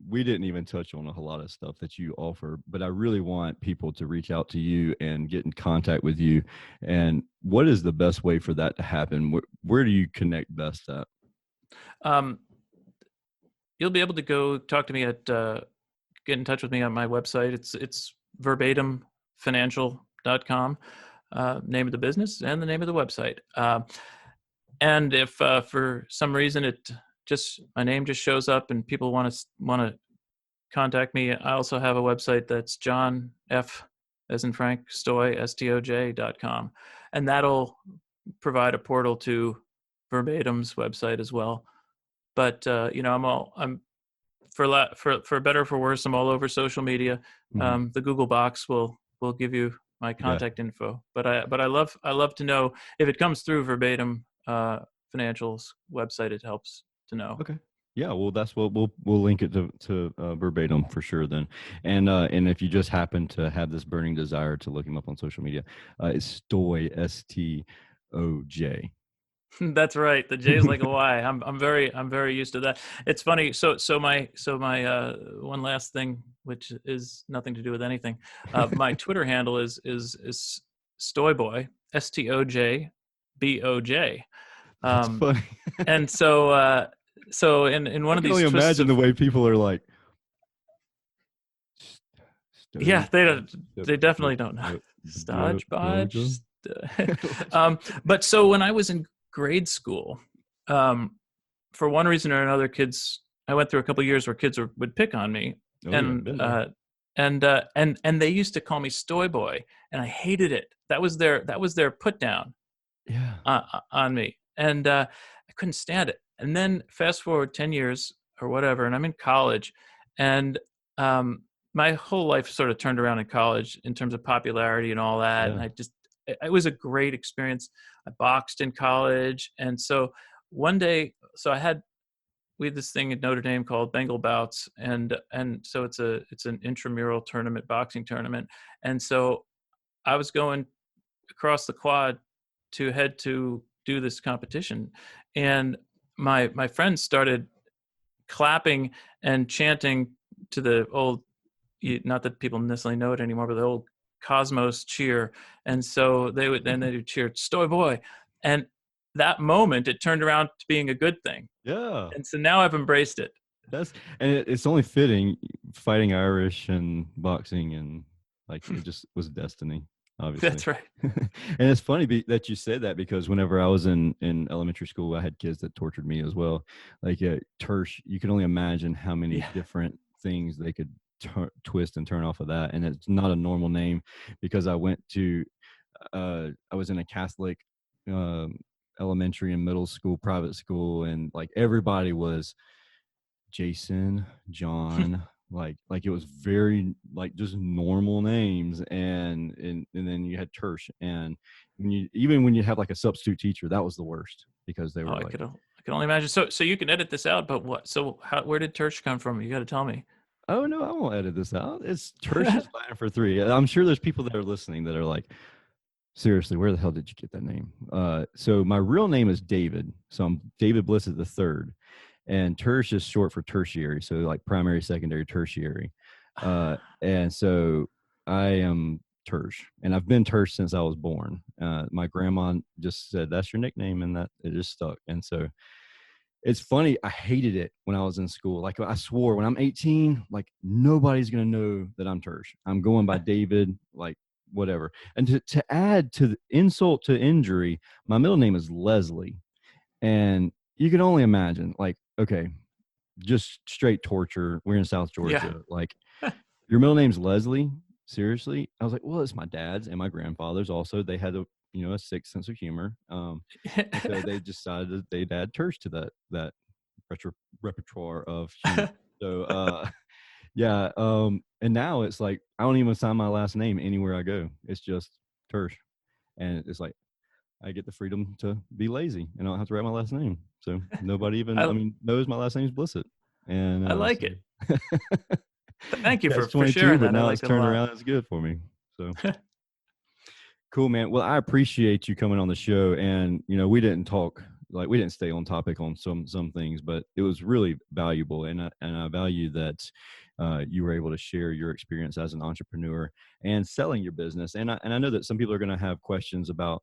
we didn't even touch on a whole lot of stuff that you offer, but I really want people to reach out to you and get in contact with you. And what is the best way for that to happen? Where do you connect best at?
Um, you'll be able to go talk to me at get in touch with me on my website. It's verbatimfinancial.com, name of the business and the name of the website. And if for some reason just my name just shows up and people want to contact me. I also have a website that's John F as in Frank Stoj STOJ.com, and that'll provide a portal to Verbatim's website as well. But I'm for better or for worse, I'm all over social media.
Mhm.
The Google box will give you my
Yeah.
contact info. But I love to know if it comes through Verbatim Financials website. It helps to know.
Okay. Yeah, well, that's what we'll link it to Verbatim for sure then, and if you just happen to have this burning desire to look him up on social media, it's Stoj STOJ.
That's right. The J is like a Y. I'm very used to that. It's funny. So my one last thing, which is nothing to do with anything. My Twitter handle is Stoyboy STOJBOJ.
That's
Um,
funny.
and so in one
I
of
can
these
only
twists
imagine
of
the way people are like,
yeah,
Stoj,
they definitely don't know. Stodge bodge. But so when I was in grade school, um, for one reason or another, I went through a couple of years where kids would pick on me,
Oh yeah,
and
been there.
and they used to call me Stoy Boy, and I hated it. That was their put down
Yeah.
on me, and I couldn't stand it. And then fast forward 10 years or whatever, and I'm in college, and um, my whole life sort of turned around in college in terms of popularity and all that. And
Yeah.
it was a great experience. I boxed in college, and so one day, we had this thing at Notre Dame called Bengal Bouts, and so it's an intramural tournament, boxing tournament, and so I was going across the quad to head to do this competition, and my friends started clapping and chanting to the old, not that people necessarily know it anymore, but the old Cosmos cheer. And so they would cheer Stoy Boy, and that moment it turned around to being a good thing,
Yeah.
and so now I've embraced it.
That's and it's only fitting fighting Irish and boxing and like it just was destiny, obviously.
That's right.
And it's funny that you said that because whenever I was in elementary school, I had kids that tortured me as well. Like Tersh, you can only imagine how many
Yeah.
different things they could twist and turn off of that. And it's not a normal name because I was in a Catholic um, elementary and middle school, private school, and like everybody was Jason, John, like it was very like just normal names, and then you had Tersh, and when you have like a substitute teacher, that was the worst because they
Oh,
were
I
like,
could I can only imagine. So you can edit this out, but what? So where did Tersh come from? You got to tell me.
oh no, I won't edit this out. It's Tersh is Latin for three. I'm sure there's people that are listening that are like, seriously, where the hell did you get that name? So my real name is David. So I'm David Bliss is the third, and tertiary is short for tertiary. So like primary, secondary, tertiary. And so I am Tersh, and I've been Tersh since I was born. My grandma just said that's your nickname, and that it just stuck. And so it's funny. I hated it when I was in school. Like I swore when I'm 18, like nobody's gonna know that I'm Tersh. I'm going by David, like whatever. And to add to the insult to injury, my middle name is Leslie. And you can only imagine, like, okay, just straight torture. We're in South
Yeah.
Georgia. Like, your middle name's Leslie? Seriously? I was like, well, it's my dad's and my grandfather's also. They had a sick sense of humor. And so they decided that they'd add Tersh to that repertoire of humor. So yeah. And now it's like I don't even sign my last name anywhere I go. It's just Tersh. And it's like I get the freedom to be lazy and I don't have to write my last name. So nobody even
I
knows my last name is Blissett. And
I like
so
it. Thank you
catch
for
22,
sharing
but
that. I
now
like
it's
it a
turned
lot.
around. It's good for me. So cool, man. Well, I appreciate you coming on the show. And we didn't talk, like we didn't stay on topic on some things, but it was really valuable. And I value that you were able to share your experience as an entrepreneur and selling your business. And I know that some people are going to have questions about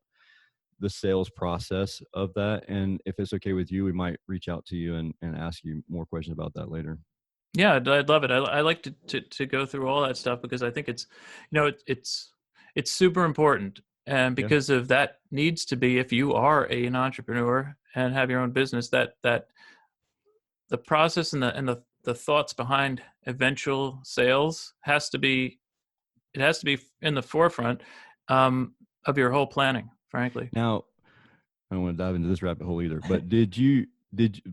the sales process of that. And if it's okay with you, we might reach out to you and ask you more questions about that later.
Yeah, I'd love it. I like to go through all that stuff because I think it's super important, and
Yeah.
because of that needs to be, if you are an entrepreneur and have your own business, that the process and the thoughts behind eventual sales has to be in the forefront of your whole planning, frankly.
Now, I don't want to dive into this rabbit hole either, but did you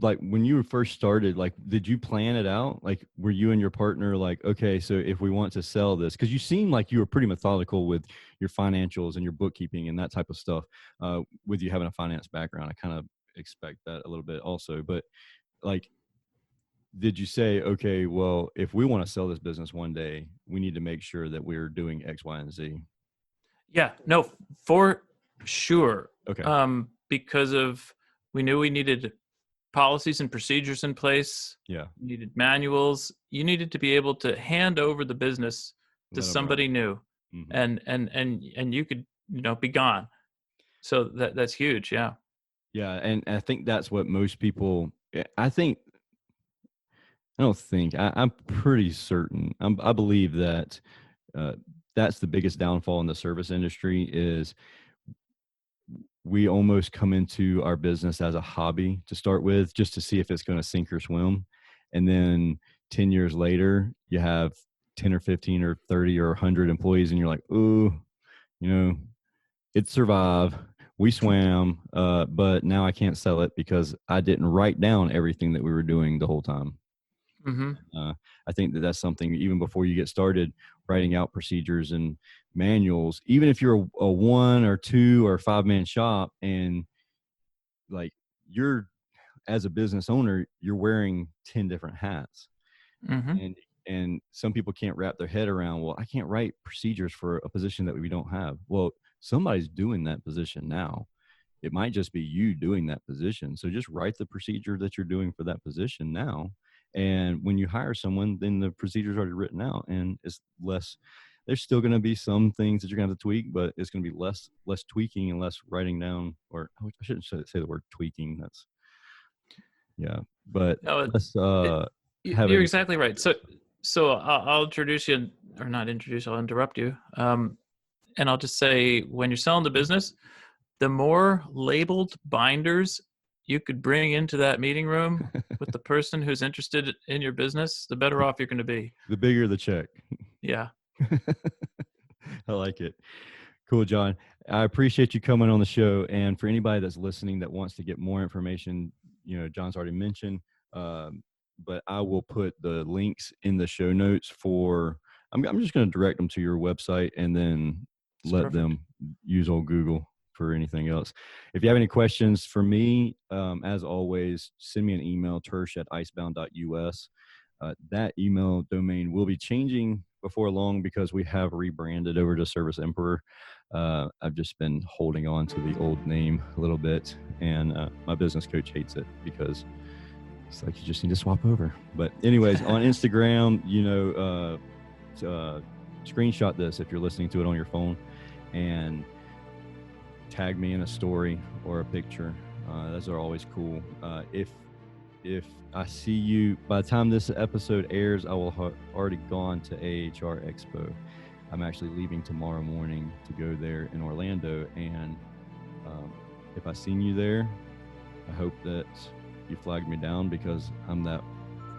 like when you first started, like, did you plan it out? Like, were you and your partner like, okay, so if we want to sell this, because you seem like you were pretty methodical with your financials and your bookkeeping and that type of stuff, with you having a finance background, I kind of expect that a little bit also, but like, did you say, okay, well, if we want to sell this business one day, we need to make sure that we're doing X, Y, and Z?
Yeah, no, for sure.
Okay.
Because we knew we needed policies and procedures in place.
Yeah.
You needed manuals. You needed to be able to hand over the business to somebody new,
Mm-hmm.
and you could, be gone. So that's huge. Yeah.
Yeah. And I think that's what most people, I'm pretty certain. I believe that that's the biggest downfall in the service industry is we almost come into our business as a hobby to start with, just to see if it's going to sink or swim. And then 10 years later, you have 10 or 15 or 30 or 100 employees and you're like, ooh, it survived. We swam, but now I can't sell it because I didn't write down everything that we were doing the whole time.
Mm-hmm.
I think that that's something, even before you get started writing out procedures and manuals, even if you're a 1 or 2 or 5-man shop, and like, you're, as a business owner, you're wearing 10 different hats.
Mm-hmm.
And some people can't wrap their head around, well, I can't write procedures for a position that we don't have. Well, somebody's doing that position now. It might just be you doing that position. So just write the procedure that you're doing for that position now. And when you hire someone, then the procedure's already written out, and it's less, there's still going to be some things that you're going to have to tweak, but it's going to be less tweaking and less writing down, or I shouldn't say the word tweaking. That's, yeah, but
No,
let's have
you're
any.
exactly right. So I'll introduce you, or not introduce, I'll interrupt you. And I'll just say, when you're selling the business, the more labeled binders you could bring into that meeting room with the person who's interested in your business, the better off you're going to be.
The bigger the check.
Yeah.
I like it. Cool, John. I appreciate you coming on the show. And for anybody that's listening that wants to get more information, John's already mentioned, but I will put the links in the show notes for, I'm just going to direct them to your website, and then let them use old Google for anything else. If you have any questions for me, as always, send me an email, tersh@icebound.us. That email domain will be changing before long because we have rebranded over to Service Emperor. I've just been holding on to the old name a little bit, and my business coach hates it because it's like, you just need to swap over. But anyways, on Instagram, screenshot this if you're listening to it on your phone, and tag me in a story or a picture. Those are always cool. If I see you, by the time this episode airs, I will have already gone to AHR Expo. I'm actually leaving tomorrow morning to go there in Orlando. And if I seen you there, I hope that you flagged me down, because I'm that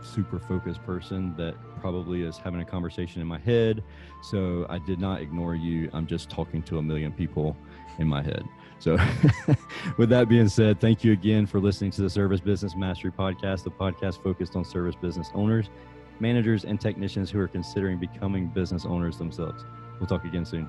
super focused person that probably is having a conversation in my head. So I did not ignore you. I'm just talking to a million people in my head. So with that being said, thank you again for listening to the Service Business Mastery Podcast, the podcast focused on service business owners, managers, and technicians who are considering becoming business owners themselves. We'll talk again soon.